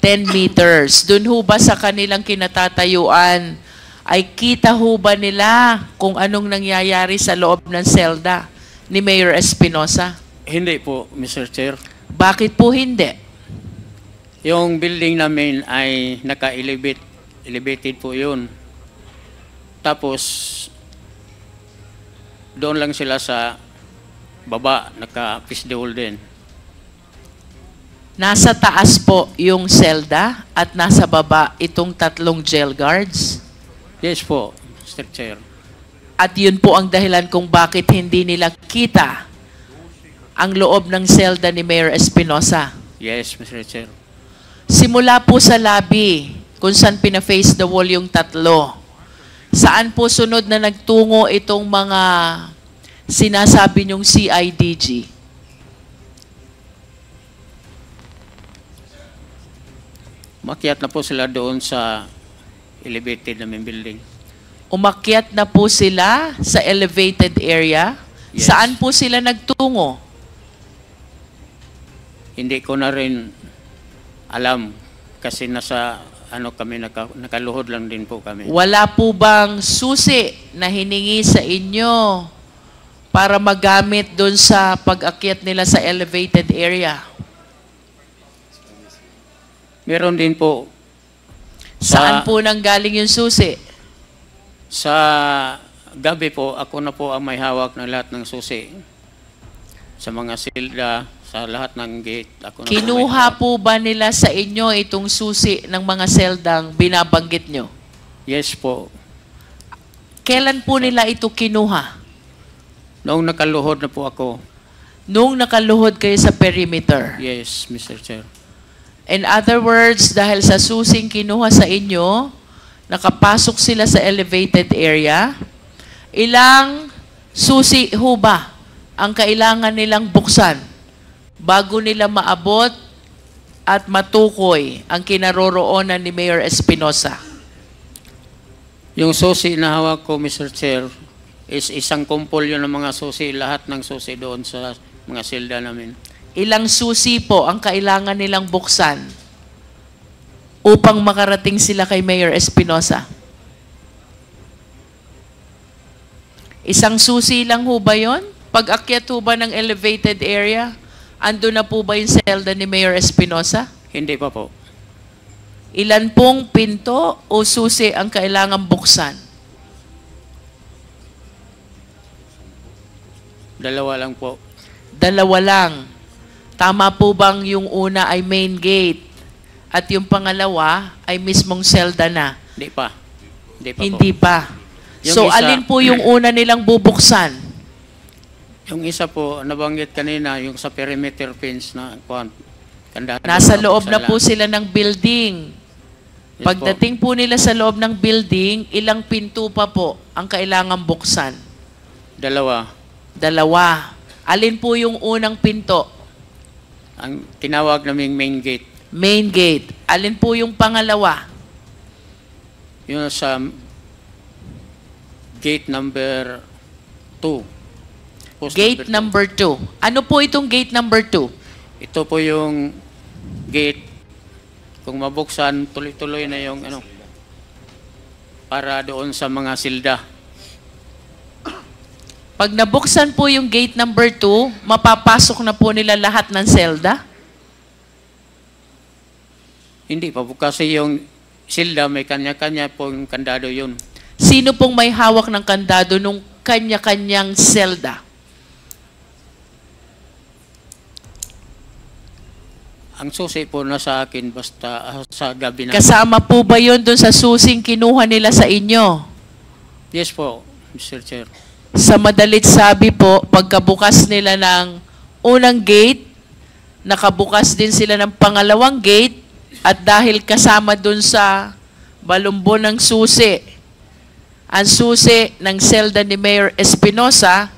10 meters. Doon ho ba sa kanilang kinatatayuan ay kita ho ba nila kung anong nangyayari sa loob ng selda ni Mayor Espinosa?
Hindi po, Mr. Chair.
Bakit po hindi?
Yung building namin ay elevated po yun. Tapos, doon lang sila sa baba, naka-face the wall din.
Nasa taas po yung selda at nasa baba itong tatlong jail guards?
Yes po, Mr. Chair.
At yun po ang dahilan kung bakit hindi nila kita ang loob ng selda ni Mayor Espinosa.
Yes, Mr. Chair.
Simula po sa lobby, kung saan pina-face the wall yung tatlo, saan po sunod na nagtungo itong mga sinasabi niyong CIDG?
Makiat na po sila doon sa elevated namin building.
Umakyat na po sila sa elevated area?
Yes.
Saan po sila nagtungo?
Hindi ko na rin alam kasi nasa kami nakaluhod lang din po kami.
Wala po bang susi na hiningi sa inyo para magamit doon sa pag-akyat nila sa elevated area?
Meron din po.
Saan po nanggaling yung susi?
Sa gabi po, ako na po ang may hawak ng lahat ng susi. Sa mga silda, sa lahat ng gate. Ako na
Kinuha po ba nila sa inyo itong susi ng mga seldang binabanggit nyo?
Yes po.
Kailan po nila ito kinuha?
Noong nakaluhod na po ako.
Nung nakaluhod kayo sa perimeter?
Yes, Mr. Chair.
In other words, dahil sa susing kinuha sa inyo, nakapasok sila sa elevated area, ilang susi ho ba ang kailangan nilang buksan bago nila maabot at matukoy ang kinaroroonan ni Mayor Espinosa?
Yung susi na hawak ko, Mr. Chair, is isang kumpol yun ng mga susi, lahat ng susi doon sa mga silda namin.
Ilang susi po ang kailangan nilang buksan upang makarating sila kay Mayor Espinosa? Isang susi lang ho ba yun? Pag-akyat ho ba ng elevated area, ando na po ba yung selda ni Mayor Espinosa?
Hindi pa po.
Ilan pong pinto o susi ang kailangan buksan?
2 lang po.
2 lang. Tama po bang yung una ay main gate at yung pangalawa ay mismong selda na?
Hindi pa.
Hindi pa.
Yung
So,
isa-
alin po yung una nilang bubuksan?
Yung isa po, nabanggit kanina, yung sa perimeter fence na
Nasa loob na po sila ng building. Pagdating po nila sa loob ng building, ilang pinto pa po ang kailangan buksan?
Dalawa.
Dalawa. Alin po yung unang pinto?
Ang tinawag naming main gate.
Main gate. Alin po yung pangalawa?
Yun sa gate number 2. Post
Gate number 2. Ano po itong gate number 2?
Ito po yung gate. Kung mabuksan, tuloy-tuloy na yung ano, para doon sa mga silda.
Pag nabuksan po yung gate number 2, mapapasok na po nila lahat ng selda?
Hindi pa po kasi yung silda, may kanya-kanya po yung kandado yun.
Sino pong may hawak ng kandado nung kanya-kanyang selda?
Ang susi po na sa akin basta sa gabi na.
Kasama po ba yun dun sa susing kinuha nila sa inyo?
Yes po, Mr. Chair.
Sa madalit sabi po, pagkabukas nila ng unang gate, nakabukas din sila ng pangalawang gate, at dahil kasama dun sa balumbo ng susi, ang susi ng selda ni Mayor Espinosa,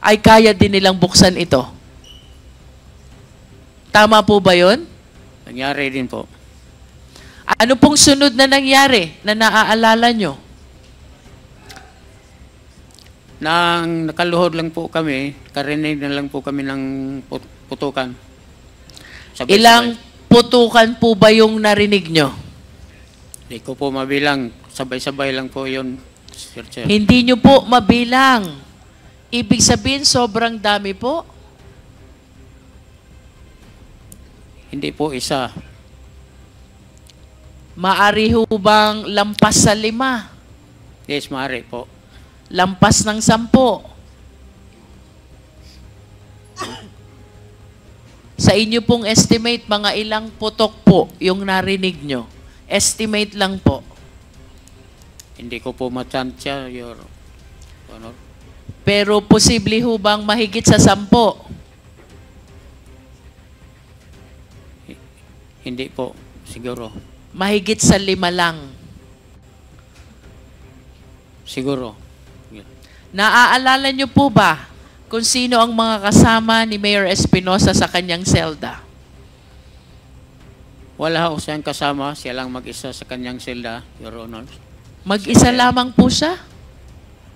ay kaya din nilang buksan ito. Tama po ba yun?
Nangyari din po.
Ano pong sunod na nangyari na naaalala nyo?
Nang nakaluhod lang po kami, karinig na lang po kami ng putukan. Sabay-sabay.
Ilang putukan po ba yung narinig nyo?
Hindi ko po mabilang. Sabay-sabay lang po yun, Sir Chair.
Hindi nyo po mabilang. Ibig sabihin, sobrang dami po.
Hindi po isa.
Maari ho bang lampas sa 5?
Yes, maaari po.
Lampas ng 10? Sa inyo pong estimate, mga ilang putok po yung narinig nyo? Estimate lang po.
Hindi ko po matyansya, Your Honor.
Pero posible ho bang mahigit sa 10?
Hindi po, siguro.
Mahigit sa 5 lang.
Siguro.
Naaalala nyo po ba kung sino ang mga kasama ni Mayor Espinosa sa kanyang selda?
Wala ho siyang kasama, siya lang mag-isa sa kanyang selda, Your Honor.
Mag-isa lamang po siya?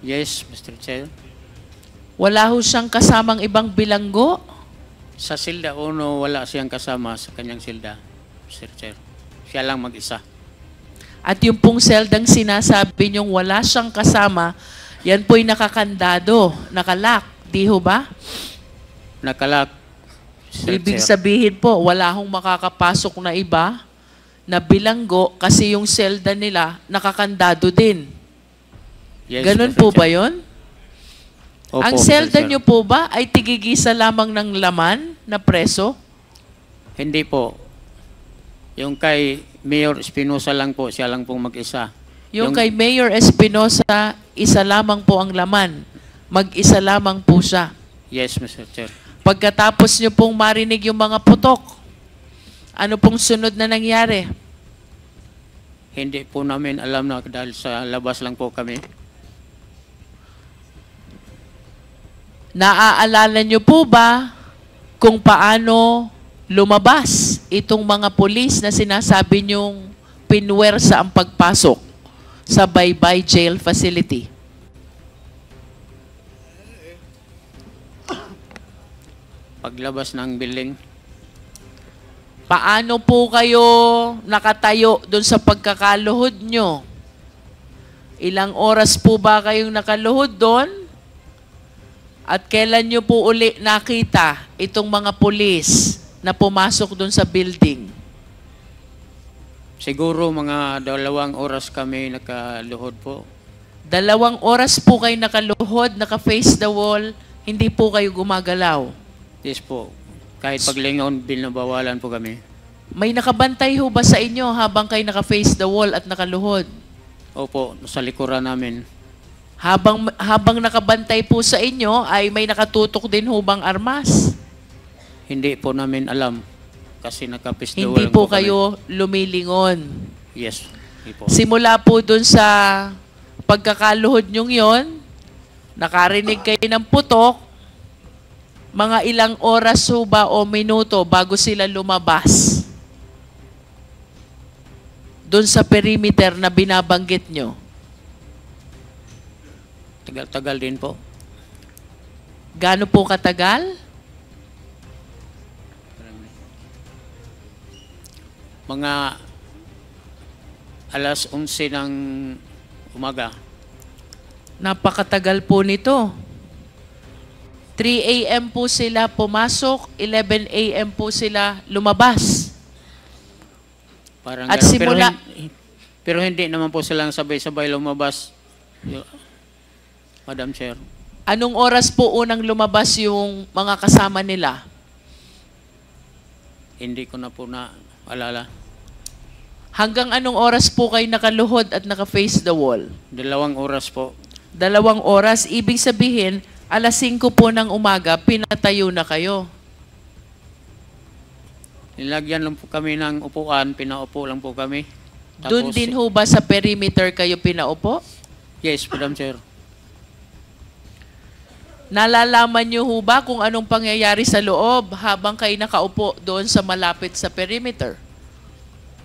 Yes, Mr. Chair.
Wala ho siyang kasamang ibang bilanggo?
Sa silda uno, wala siyang kasama sa kanyang silda, Mr. Chair. Siya lang mag-isa.
At yung pong seldang sinasabi niyong wala siyang kasama, yan po'y nakakandado, nakalak, di ho ba?
Nakalak, Sir
Ibig
Chair.
sabihin po, wala hong makakapasok na iba na bilanggo kasi yung selda nila nakakandado din.
Yes,
Ganun
Mr.
po
Chair.
ba yun?
Opo,
Ang
Mr.
selda
Chair.
niyo po ba ay tigigisa lamang ng laman na preso?
Hindi po. Yung kay Mayor Espinosa lang po, siya lang pong mag-isa.
Yung kay Mayor Espinosa, isa lamang po ang laman. Mag-isa lamang po siya.
Yes, Mr. Chair.
Pagkatapos niyo pong marinig yung mga putok, ano pong sunod na nangyari?
Hindi po namin alam na dahil sa labas lang po kami.
Naaalala niyo po ba kung paano lumabas itong mga pulis na sinasabi niyong pinwersa ang pagpasok sa Baybay Jail Facility?
Paglabas ng building,
Paano po kayo nakatayo doon sa pagkakaluhod nyo? Ilang oras po ba kayong nakaluhod doon? At kailan nyo po uli nakita itong mga pulis na pumasok doon sa building?
siguro mga 2 oras kami nakaluhod po.
2 oras po kayo nakaluhod, naka-face the wall, hindi po kayo gumagalaw.
Yes po. Kahit paglingon, binabawalan po kami.
May nakabantay ho ba sa inyo habang kayo naka-face the wall at nakaluhod?
Opo, sa likuran namin.
Habang nakabantay po sa inyo, ay may nakatutok din ho bang armas?
Hindi po namin alam. Kasi naka-face the
Hindi
wall
po
kami.
kayo lumilingon.
Yes. Hindi po.
Simula po dun sa pagkakaluhod nyong yon, Nakarinig kayo ng putok, mga ilang oras ho ba o minuto bago sila lumabas doon sa perimeter na binabanggit nyo?
Tagal-tagal din po.
Gaano po katagal?
Mga alas 11 ng umaga.
Napakatagal po nito. 3 a.m. po sila pumasok, 11 a.m. po sila lumabas.
Parang
At
ganun.
simula-
pero hindi naman po silang sabay-sabay lumabas. Madam Chair.
Anong oras po unang lumabas yung mga kasama nila?
Hindi ko na po na alala.
Hanggang anong oras po kayo nakaluhod at naka-face the wall?
2 oras po.
2 oras, ibig sabihin, alas 5 po ng umaga, pinatayo na kayo.
Nilagyan lang po kami ng upuan, pinaupo lang po kami.
Doon din ho ba sa perimeter kayo pinaupo?
Yes, Madam Chair.
Nalalaman niyo ho ba kung anong pangyayari sa loob habang kayo nakaupo doon sa malapit sa perimeter?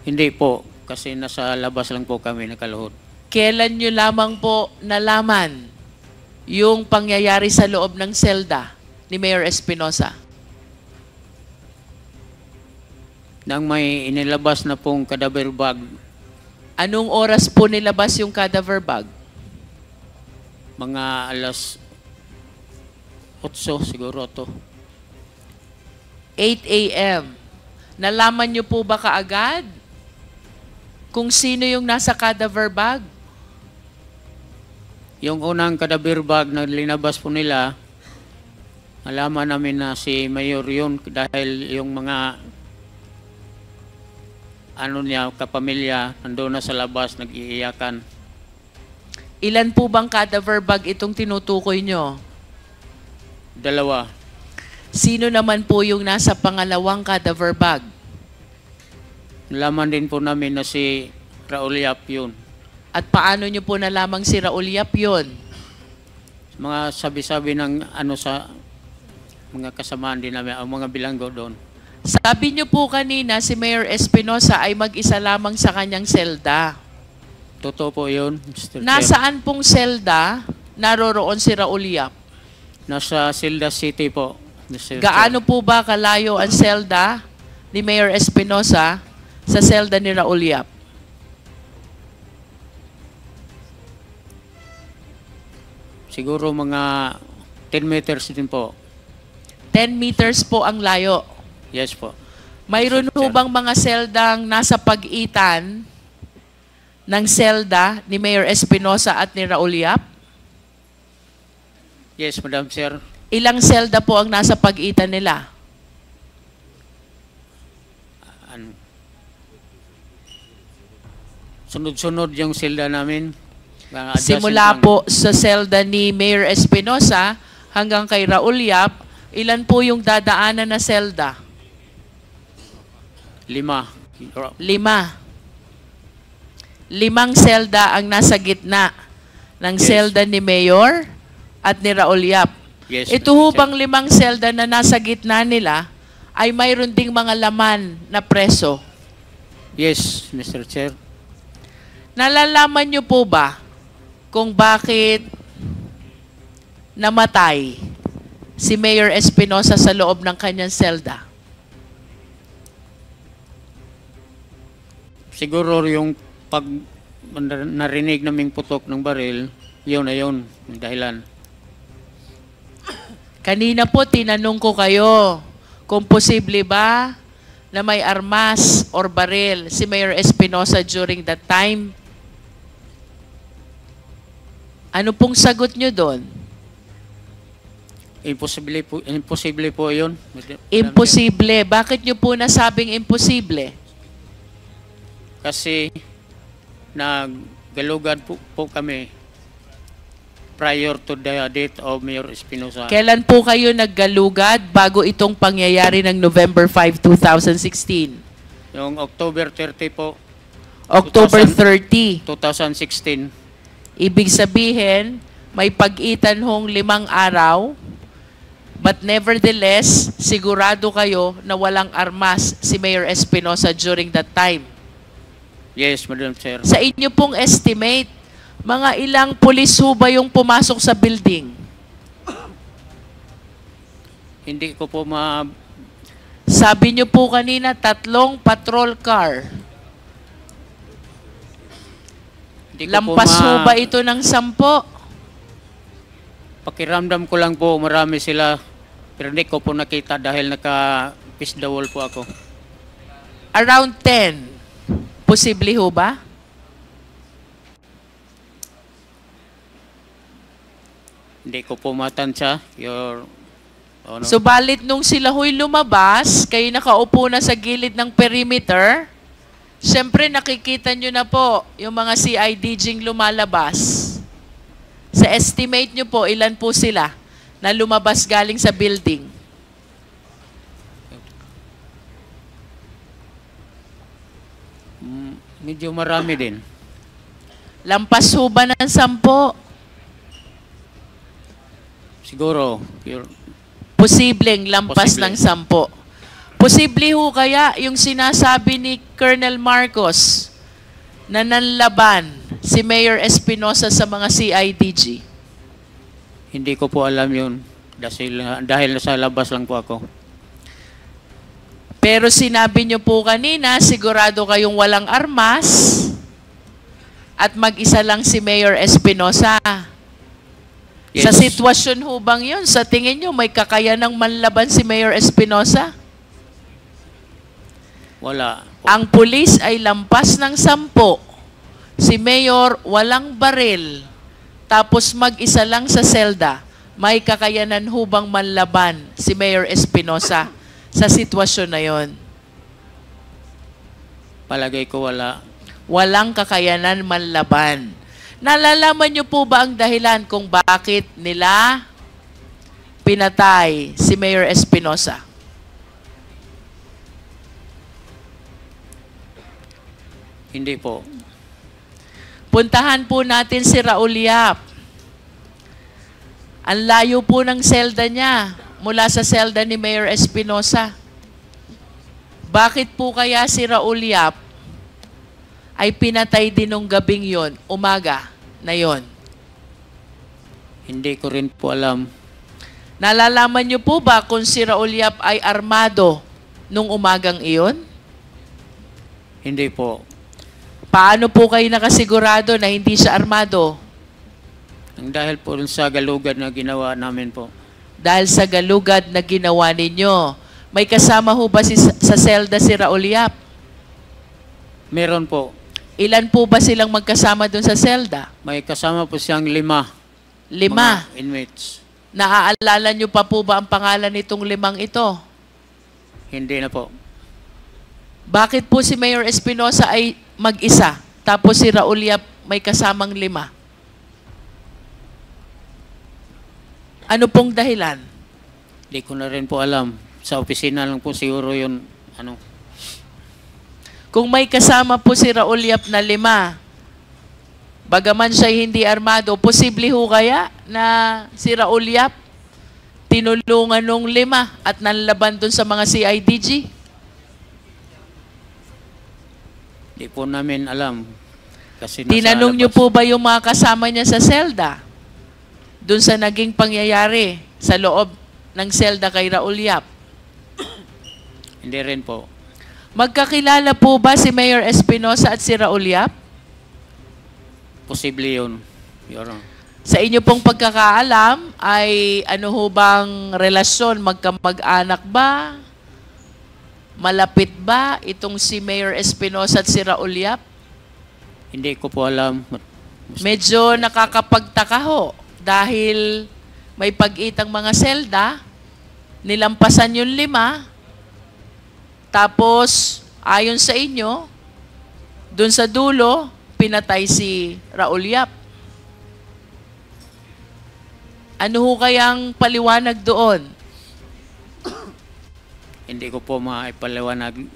Hindi po, kasi nasa labas lang po kami nakaluhod.
Kailan niyo lamang po nalaman yung pangyayari sa loob ng selda ni Mayor Espinosa?
Nang may inilabas na pong cadaver bag,
Anong oras po nilabas yung cadaver bag?
mga alas 8 siguro to.
8 a.m. Nalaman niyo po ba kaagad kung sino yung nasa cadaver bag?
Yung unang cadaver bag na linabas po nila, nalaman namin na si Mayor yun dahil yung mga kapamilya nandoon na sa labas nag-iiyakan.
Ilan po bang cadaver bag itong tinutukoy nyo?
2.
Sino naman po yung nasa pangalawang cadaver bag?
Nalaman din po namin na si Raul Yap yun.
At paano nyo po nalamang si Raul Yap yun?
Mga sabi-sabi ng sa mga kasamaan din namin, ang mga bilanggo doon.
Sabi nyo po kanina si Mayor Espinosa ay mag-isa lamang sa kanyang selda.
Totoo po yun, Mr. Chair.
Nasaan pong selda naroroon si Raul Yap?
Nasa Silda City po, Mr.
Gaano po ba kalayo ang selda ni Mayor Espinosa sa selda ni Raul Yap?
Siguro mga 10 meters din po.
10 meters po ang layo.
Yes po.
Mayroon ho bang mga seldang nasa pagitan ng selda ni Mayor Espinosa at ni Raul Yap?
Yes, Madam Chair.
Ilang selda po ang nasa pagitan nila?
Sunod-sunod yung silda namin.
Simula po sa selda ni Mayor Espinosa hanggang kay Raul Yap, ilan po yung dadaanan na selda?
5.
5. 5 selda ang nasa gitna ng selda ni Mayor at ni Raul Yap.
Yes,
Ito ho
Mr.
bang 5 selda na nasa gitna nila ay mayroon ding mga laman na preso?
Yes, Mr. Chair.
Nalalaman niyo po ba kung bakit namatay si Mayor Espinosa sa loob ng kanyang selda?
Siguro yung pag narinig naming putok ng baril, yun na yun, yung dahilan.
Kanina po tinanong ko kayo kung posible ba na may armas or baril si Mayor Espinosa during that time. Ano pong sagot nyo doon?
Imposible po yun.
Imposible. Bakit nyo po nasabing imposible?
Kasi naggalugad po kami prior to the death of Mayor Espinosa.
Kailan po kayo naggalugad bago itong pangyayari ng November 5, 2016?
Yung October 30 po.
October 30.
2016.
Ibig sabihin, may pag-itan hong 5 araw, but nevertheless, sigurado kayo na walang armas si Mayor Espinosa during that time.
Yes, Madam Chair.
Sa inyo pong estimate, mga ilang pulis ho ba yung pumasok sa building?
Hindi ko po
Sabi niyo po kanina, 3 patrol car.
hindi ko
Lampas ho ba ito ng 10?
Pakiramdam ko lang po, marami sila. Pero hindi ko po nakita dahil naka-piece the wall po ako.
Around 10. Posible ho ba?
Hindi ko po matansya. Your Honor.
Subalit nung sila ho'y lumabas, kayo nakaupo na sa gilid ng perimeter, syempre nakikita nyo na po yung mga CIDGing lumalabas. Sa estimate nyo po, ilan po sila na lumabas galing sa building?
Medyo marami din.
Lampas ho ba ng 10?
Siguro.
Posibleng lampas
Posible.
ng 10. Posible ho kaya yung sinasabi ni Colonel Marcos na nanlaban si Mayor Espinosa sa mga CIDG?
Hindi ko po alam yun. Dahil nasa labas lang po ako.
Pero sinabi niyo po kanina, sigurado kayong walang armas at mag-isa lang si Mayor Espinosa.
Yes.
Sa sitwasyon ho bang yun, sa tingin nyo, may kakayanang manlaban si Mayor Espinosa?
Wala.
Ang pulis ay lampas ng 10. Si Mayor walang baril. Tapos mag-isa lang sa selda. May kakayanan ho bang manlaban si Mayor Espinosa sa sitwasyon na yon?
Palagay ko wala.
Walang kakayanan manlaban. Nalalaman niyo po ba ang dahilan kung bakit nila pinatay si Mayor Espinosa?
Hindi po.
Puntahan po natin si Raul Yap. Ang layo po ng selda niya mula sa selda ni Mayor Espinosa. Bakit po kaya si Raul Yap ay pinatay din nung gabing yon, umaga na yon?
Hindi ko rin po alam.
Nalalaman niyo po ba kung si Raul Yap ay armado nung umagang iyon?
Hindi po.
Paano po kayo nakasigurado na hindi siya armado?
Ang dahil po sa galugad na ginawa namin po.
Dahil sa galugad na ginawa ninyo, may kasama ho ba sa selda si Raul Yap?
Meron po.
Ilan po ba silang magkasama dun sa selda?
May kasama po siyang 5.
5.
Mga inmates.
Naaalala niyo pa po ba ang pangalan nitong 5 ito?
Hindi na po.
Bakit po si Mayor Espinosa ay mag-isa, tapos si Raul Yap may kasamang 5? Ano pong dahilan?
Hindi ko na rin po alam. Sa opisina lang po siguro yun.
Kung may kasama po si Raul Yap na 5, bagaman siya hindi armado, posible ho kaya na si Raul Yap tinulungan nung 5 at nanlaban dun sa mga CIDG?
Hindi po namin alam. Kasi
Tinanong niyo po ba yung mga kasama niya sa selda? Dun sa naging pangyayari sa loob ng selda kay Raul Yap?
Hindi rin po.
Magkakilala po ba si Mayor Espinosa at si Raul Yap?
Posible yun. Your Honor.
Sa inyo pong pagkakaalam, ay ano ho bang relasyon? Magkamag-anak ba? Malapit ba itong si Mayor Espinosa at si Raul Yap?
Hindi ko po alam.
Medyo nakakapagtaka ho dahil may pag-itang mga selda, nilampasan yung 5, tapos ayon sa inyo, dun sa dulo, pinatay si Raul Yap. Ano ho kayang paliwanag doon?
Hindi ko po maipaliwanag,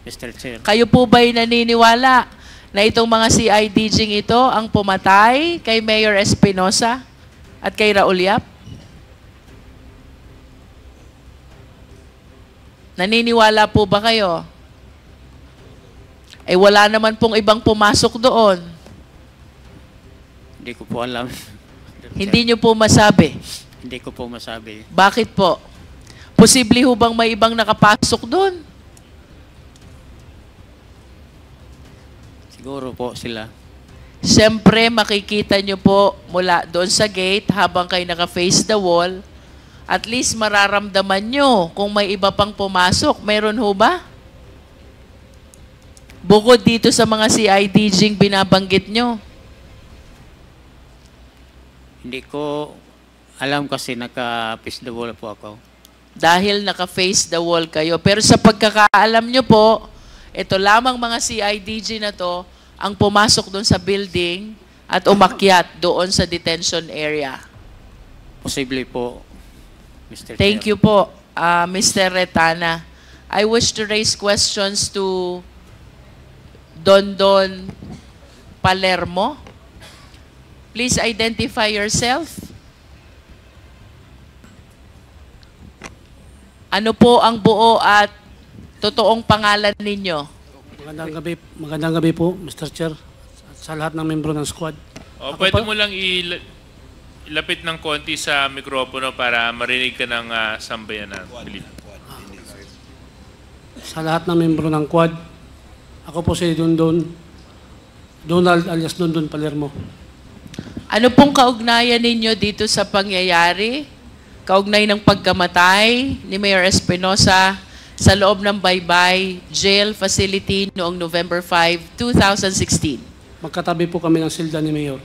Mr. Chair.
Kayo po ba'y naniniwala na itong mga CIDGing ito ang pumatay kay Mayor Espinosa At kay Raul Yap? Naniniwala po ba kayo? Eh wala naman pong ibang pumasok doon.
Hindi ko po alam.
Hindi nyo po masabi.
Hindi ko po masabi.
Bakit po? Posible ho bang may ibang nakapasok doon?
Siguro po sila.
Siyempre, makikita nyo po mula doon sa gate habang kayo naka-face the wall. At least mararamdaman nyo kung may iba pang pumasok. Meron ho ba? Bukod dito sa mga CIDG binabanggit nyo.
Hindi ko alam kasi naka-face the wall po ako.
Dahil naka-face the wall kayo. Pero sa pagkakaalam nyo po, ito lamang mga CIDG na to ang pumasok doon sa building at umakyat doon sa detention area.
Posible po, Mr.
Thank you po, Mr. Retana. I wish to raise questions to Dondon Palermo. Please identify yourself. Ano po ang buo at totoong pangalan ninyo?
Magandang gabi po, Mr. Chair, at sa lahat ng membro ng squad.
Pwede mo lang ilapit ng konti sa mikropono para marinig ka ng sambayanan.
Sa lahat ng membro ng quad, ako po si Donald alias Dondon Palermo.
Ano pong kaugnayan ninyo dito sa pangyayari? Kaugnay ng pagkamatay ni Mayor Espinosa sa loob ng Baybay Jail Facility noong November 5, 2016.
Magkatabi po kami ng selda ni Mayor.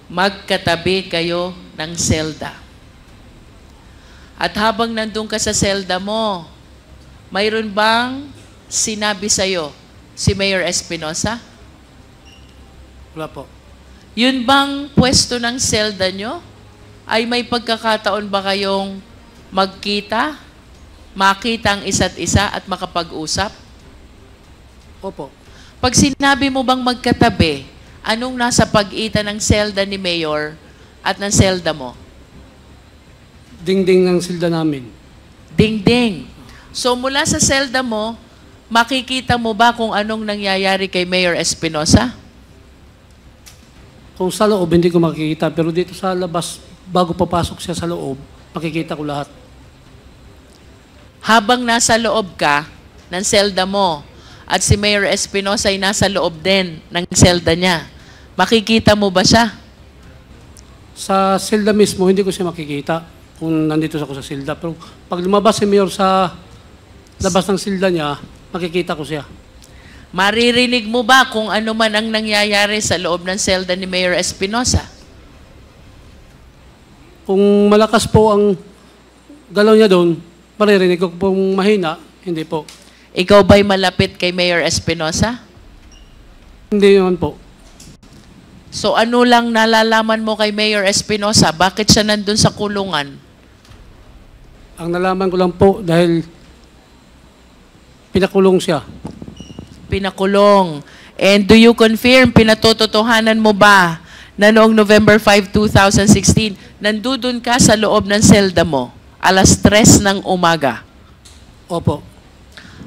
Magkatabi kayo ng selda. At habang nandun ka sa selda mo, mayroon bang sinabi sa'yo si Mayor Espinosa?
Wala po.
Yun bang pwesto ng selda nyo? Ay may pagkakataon ba kayong magkita, makita ang isa't isa at makapag-usap?
Opo.
Pag sinabi mo bang magkatabi, anong nasa pagitan ng selda ni Mayor at ng selda mo?
Dingding ng selda namin.
Dingding. So mula sa selda mo, makikita mo ba kung anong nangyayari kay Mayor Espinosa?
Kung sa loob, hindi ko makikita. Pero dito sa labas, bago papasok siya sa loob, makikita ko lahat.
Habang nasa loob ka ng selda mo at si Mayor Espinosa ay nasa loob din ng selda niya, makikita mo ba siya?
Sa selda mismo, hindi ko siya makikita kung nandito ako sa selda. Pero pag lumabas si Mayor sa labas ng selda niya, makikita ko siya.
Maririnig mo ba kung ano man ang nangyayari sa loob ng selda ni Mayor Espinosa?
Kung malakas po ang galaw niya doon, maririnig ko pong mahina, hindi po.
Ikaw ba'y malapit kay Mayor Espinosa?
Hindi naman po.
So ano lang nalalaman mo kay Mayor Espinosa? Bakit siya nandun sa kulungan?
Ang nalaman ko lang po dahil pinakulong siya.
Pinakulong. And do you confirm, pinatototohanan mo ba na noong November 5, 2016, nandudun ka sa loob ng selda mo, alas 3 ng umaga?
Opo.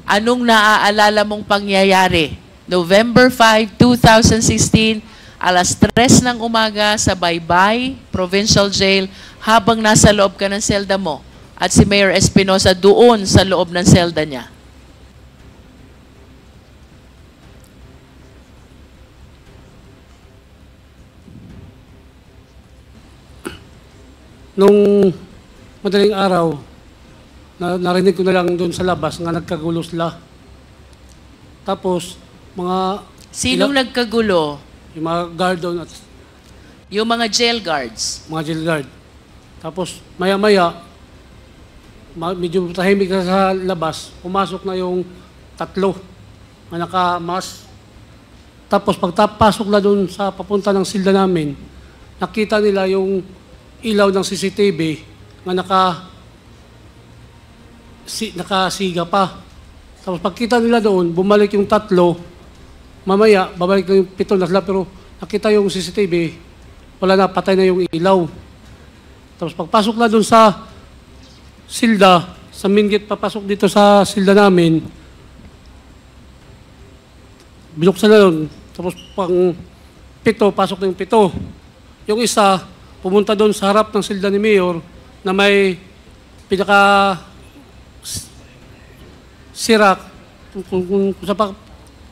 Anong naaalala mong pangyayari? November 5, 2016, alas 3 ng umaga sa Baybay Provincial Jail habang nasa loob ka ng selda mo at si Mayor Espinosa doon sa loob ng selda niya.
Nung madaling araw, narinig ko na lang doon sa labas nga nagkagulo sila. Tapos, mga...
Sinong nagkagulo?
Yung mga guard doon at...
Yung mga jail guards?
Mga jail guard. Tapos, maya-maya, medyo tahimik na sa labas, pumasok na yung 3 na naka-mask. Tapos, pagpasok na doon sa papunta ng silda namin, nakita nila yung ilaw ng CCTV nga nakasiga pa. Tapos pagkita nila doon, bumalik yung 3, mamaya, babalik na yung 7 na sila, pero nakita yung CCTV, wala na, patay na yung ilaw. Tapos pagpasok na doon sa silda, sa main gate papasok dito sa silda namin, binuksan na yun. Tapos pang pito, pasok na yung pito. Yung isa, pumunta doon sa harap ng silda ni Mayor na may pinaka sirak kung sa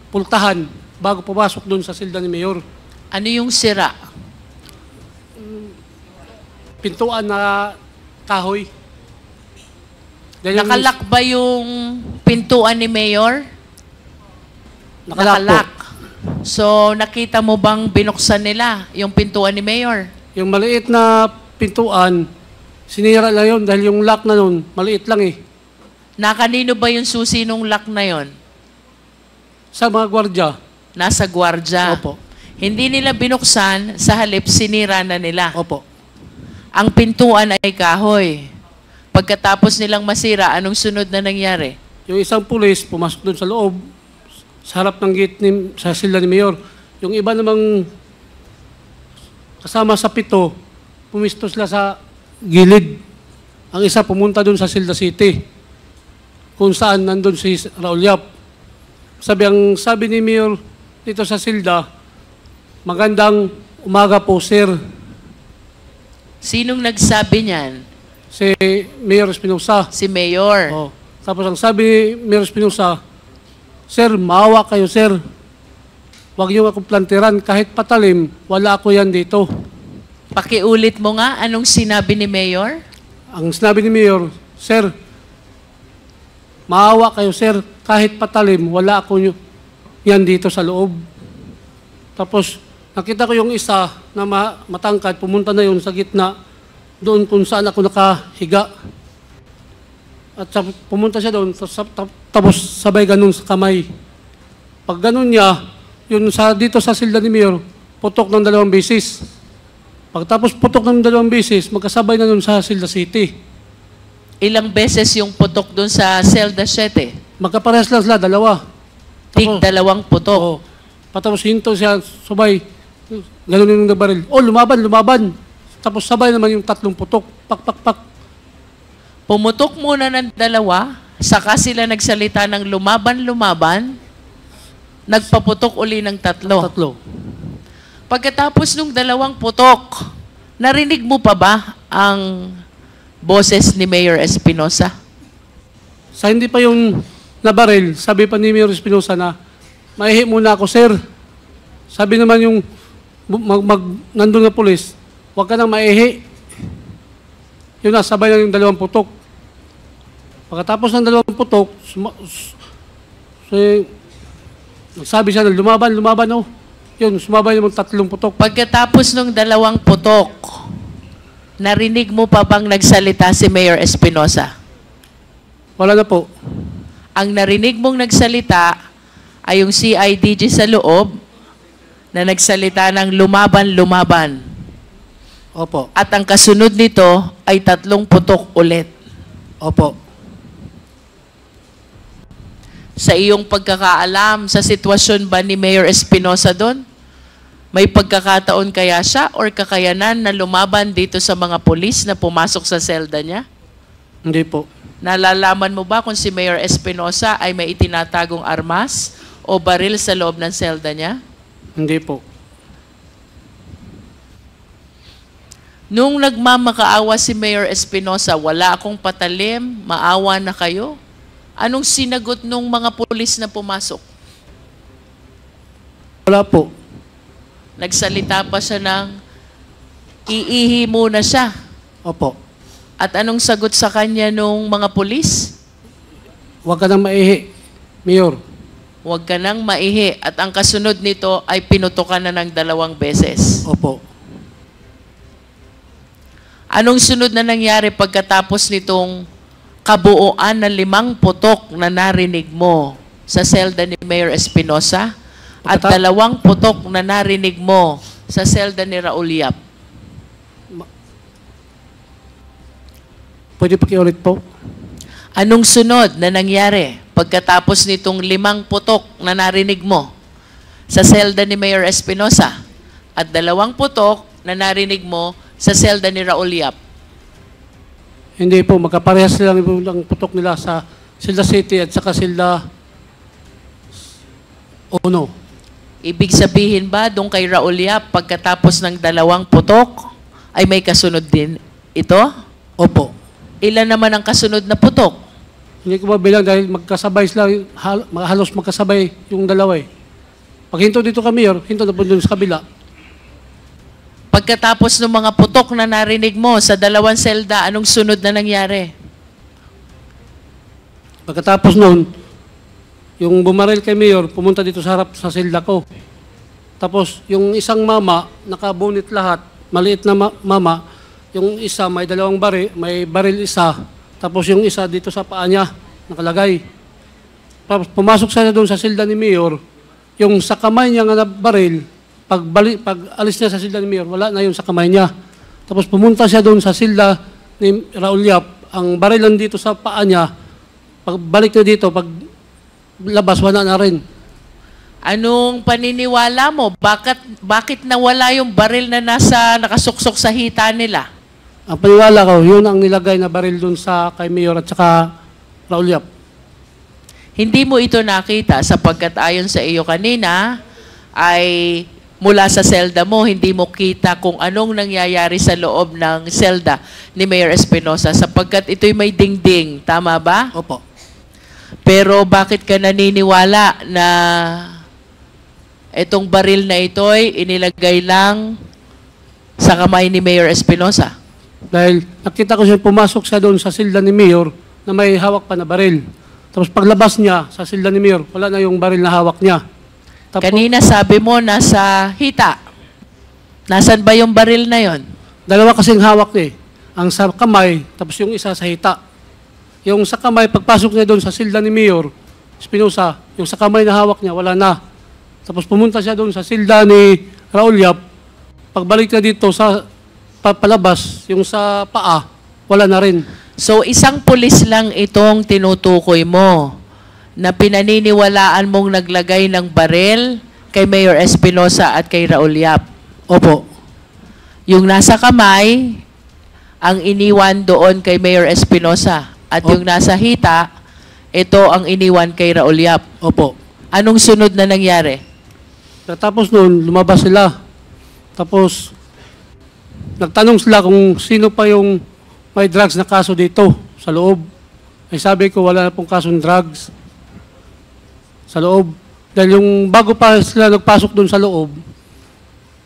pultahan bago pumasok doon sa silda ni Mayor.
Ano yung sira?
Pintuan na kahoy. Dahil yung-
Nakalak ba yung pintuan ni Mayor?
Nakalak po.
So, nakita mo bang binuksan nila yung pintuan ni Mayor?
Yung maliit na pintuan, sinira lang yun dahil yung lock na nun, maliit lang eh.
Nakanino ba yung susi nung lock na yon?
Sa mga gwardya.
Nasa gwardya.
Opo.
Hindi nila binuksan, sa halip sinira na nila.
Opo.
Ang pintuan ay kahoy. Pagkatapos nilang masira, anong sunod na nangyari?
Yung isang pulis, pumasok doon sa loob, sa harap ng gate sa silda ni Mayor. Yung iba namang kasama sa pito, pumisto sila sa gilid. Ang isa pumunta doon sa Silda City, kung saan nandun si Raul Yap. Sabi ni Mayor dito sa Silda, magandang umaga po, sir.
Sinong nagsabi niyan?
Si Mayor Espinosa.
Si Mayor.
Oh. Tapos ang sabi ni Mayor Espinosa, sir, maawa kayo, sir. Huwag niyo akong plantiran. Kahit patalim, wala ako yan dito.
Pakiulit mo nga, anong sinabi ni Mayor?
Ang sinabi ni Mayor, sir, maawa kayo, sir. Kahit patalim, wala ako yan dito sa loob. Tapos, nakita ko yung isa na matangkad, pumunta na yun sa gitna, doon kung saan ako nakahiga. At pumunta siya doon, tapos sabay ganun sa kamay. Pag ganun niya, yun dito sa silda ni Mayor, putok ng 2 beses. Pagtapos putok ng 2 beses, magkasabay na doon sa Silda City.
Ilang beses yung putok doon sa Celda 7?
Magkaparehas lang sila, 2.
Tig 2 putok.
Oo. Patapos hinto siya, sabay, ganun yung nabaril. Oh, lumaban. Tapos sabay naman yung 3 putok. Pak.
Pumutok muna ng 2, saka sila nagsalita ng lumaban, nagpaputok uli ng 3. Pagkatapos nung 2 putok, narinig mo pa ba ang boses ni Mayor Espinosa?
Sa hindi pa yung nabaril, sabi pa ni Mayor Espinosa na, maihi muna ako, sir. Sabi naman yung nandun na pulis, huwag ka nang maihi. Yun na, sabay na yung 2 putok. Pagkatapos ng 2 putok, nagsabi siya na lumaban, oh. Yun, sumabay naman 3 putok.
Pagkatapos ng 2 putok, narinig mo pa bang nagsalita si Mayor Espinosa?
Wala na po.
Ang narinig mong nagsalita ay yung CIDG sa loob na nagsalita ng lumaban.
Opo.
At ang kasunod nito ay 3 putok ulit.
Opo.
Sa iyong pagkakaalam, sa sitwasyon ba ni Mayor Espinosa doon? May pagkakataon kaya siya or kakayanan na lumaban dito sa mga pulis na pumasok sa selda niya?
Hindi po.
Nalalaman mo ba kung si Mayor Espinosa ay may itinatagong armas o baril sa loob ng selda niya?
Hindi po.
Nung nagmamakaawa si Mayor Espinosa, wala akong patalim, maawa na kayo? Anong sinagot nung mga pulis na pumasok?
Wala po.
Nagsalita pa siya ng iihi muna siya.
Opo.
At anong sagot sa kanya nung mga pulis?
Huwag ka nang maihi, Mayor.
Huwag ka nang maihi. At ang kasunod nito ay pinutukan na ng 2 beses.
Opo.
Anong sunod na nangyari pagkatapos nitong kabuuan ng 5 putok na narinig mo sa selda ni Mayor Espinosa at 2 putok na narinig mo sa selda ni Raul Yap?
Pwede pakiulit po?
Anong sunod na nangyari pagkatapos nitong 5 putok na narinig mo sa selda ni Mayor Espinosa at 2 putok na narinig mo sa selda ni Raul Yap?
Hindi po, magkaparehas lang ang putok nila sa Silda City at saka Silda Uno.
Ibig sabihin ba, doon kay Raul Yap, pagkatapos ng 2 putok, ay may kasunod din ito?
Opo.
Ilan naman ang kasunod na putok?
Hindi ko mabilang dahil magkasabay sila, halos magkasabay yung dalawa eh. Pag hinto dito kami, hinto na po dun sa kabila.
Pagkatapos ng mga putok na narinig mo sa 2 selda, anong sunod na nangyari?
Pagkatapos noon, yung bumaril kay Mayor, pumunta dito sa harap sa selda ko. Tapos yung isang mama, nakabunit lahat, maliit na mama, yung isa may 2 baril, may baril isa, tapos yung isa dito sa paa niya, nakalagay. Tapos pumasok siya doon sa selda ni Mayor, yung sa kamay niya nga na baril, pag alis niya sa silda ni Mayor, wala na yun sa kamay niya. Tapos pumunta siya doon sa silda ni Raul Yap, ang baril lang dito sa paa niya, pagbalik na dito, pag labas, wala na rin.
Anong paniniwala mo? Bakit nawala yung baril na nakasuksok sa hita nila?
Ang paniniwala ko, yun ang nilagay na baril doon sa kay Mayor at saka Raul Yap.
Hindi mo ito nakita sapagkat ayon sa iyo kanina, ay mula sa selda mo, hindi mo kita kung anong nangyayari sa loob ng selda ni Mayor Espinosa sapagkat ito'y may dingding. Tama ba?
Opo.
Pero bakit ka naniniwala na itong baril na ito'y inilagay lang sa kamay ni Mayor Espinosa?
Dahil nakita ko siya pumasok siya doon sa silda ni Mayor na may hawak pa na baril. Tapos paglabas niya sa silda ni Mayor, wala na yung baril na hawak niya. Tapos,
kanina sabi mo nasa hita. Nasaan ba yung baril na yon?
2 kasing hawak niya eh. Ang sa kamay, tapos yung isa sa hita. Yung sa kamay, pagpasok niya doon sa silda ni Mayor Espinosa, yung sa kamay na hawak niya, wala na. Tapos pumunta siya doon sa silda ni Raul Yap. Pagbalik na dito sa palabas, yung sa paa, wala na rin.
So isang pulis lang itong tinutukoy mo na pinaniniwalaan mong naglagay ng baril kay Mayor Espinosa at kay Raul Yap.
Opo.
Yung nasa kamay, ang iniwan doon kay Mayor Espinosa. At yung nasa hita, ito ang iniwan kay Raul Yap.
Opo.
Anong sunod na nangyari?
Tapos noon, lumabas sila. Tapos, nagtanong sila kung sino pa yung may drugs na kaso dito sa loob. Ay sabi ko, wala na pong kasong drugs sa loob. Dahil yung bago pa sila nagpasok doon sa loob,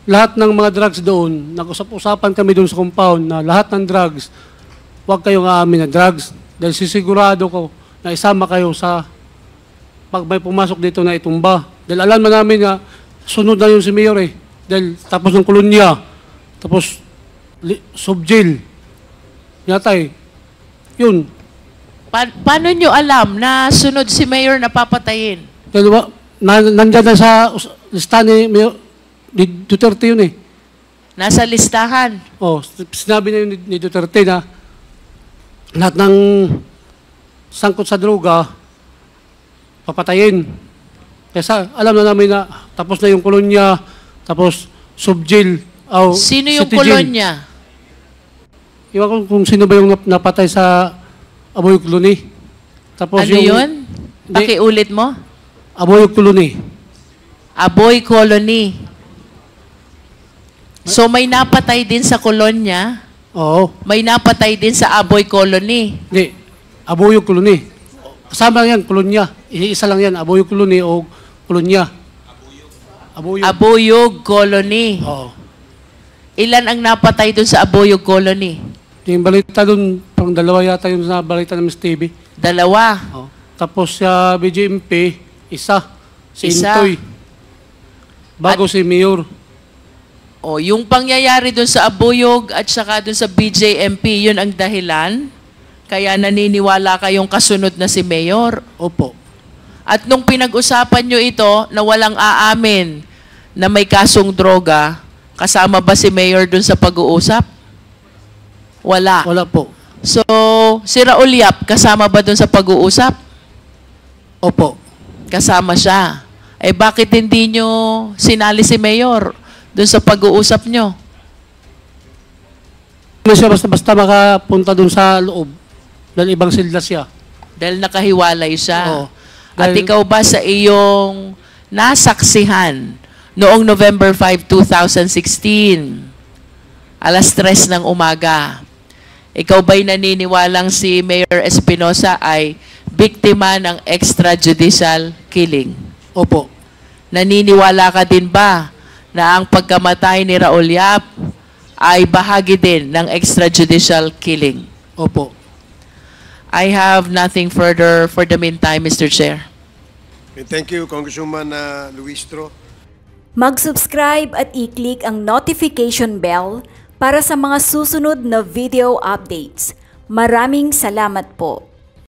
lahat ng mga drugs doon, nag-usap-usapan kami doon sa compound na lahat ng drugs, huwag kayong aamin na drugs. Dahil sisigurado ko na isama kayo sa pag may pumasok dito na itumba. Dahil alam mo namin na sunod na yun si Mayor eh. Dahil tapos ng kolonya, tapos sub-jail. Yatay. Yun.
Paano nyo alam na sunod si Mayor na papatayin?
Dahil nandyan na sa listahan ni Mayor Duterte yun eh.
Nasa listahan?
Oh, sinabi na yun ni Duterte na lahat ng sangkot sa droga, papatayin. Kaya alam na namin na tapos na yung kolonya, tapos sub-jail.
Sino yung kolonya?
Iwan ko kung sino ba yung napatay sa Aboy Colony. Tapos
ano yun? Pakiulit mo?
Aboy Colony.
Aboy Colony. So may napatay din sa kolonya?
Oo.
May napatay din sa Aboy Colony?
Hindi. Aboy Colony. Kasama lang yan, kolonya. Isa lang yan, Aboy Colony o kolonya.
Aboyog Colony.
Oo.
Ilan ang napatay dun sa Aboyog Colony?
Yung balita dun, pang 2 yata yung sa balita ng Ms. TV.
2?
Oo. Tapos sa BJMP, isa. Si Intoy. Bago si Mayor.
O, yung pangyayari dun sa Aboyog at saka dun sa BJMP, yun ang dahilan? Kaya naniniwala kayong kasunod na si Mayor?
Opo.
At nung pinag-usapan nyo ito na walang aamin na may kasong droga, kasama ba si Mayor dun sa pag-uusap? Wala.
Wala po.
So, si Raul Yap, kasama ba dun sa pag-uusap?
Opo.
Kasama siya. Eh bakit hindi nyo sinali si Mayor dun sa pag-uusap nyo?
Hindi siya basta-basta makapunta dun sa loob. Dahil ibang silda siya.
Dahil nakahiwalay siya.
Oo.
At
Dahil-
ikaw ba sa iyong nasaksihan noong November 5, 2016, alas 3 ng umaga, ikaw ba'y naniniwalang si Mayor Espinosa ay biktima ng extrajudicial killing?
Opo.
Naniniwala ka din ba na ang pagkamatay ni Raul Yap ay bahagi din ng extrajudicial killing?
Opo.
I have nothing further for the meantime, Mr. Chair.
Okay, thank you, Congresswoman Luistro.
Mag-subscribe at i-click ang notification bell para sa mga susunod na video updates. Maraming salamat po.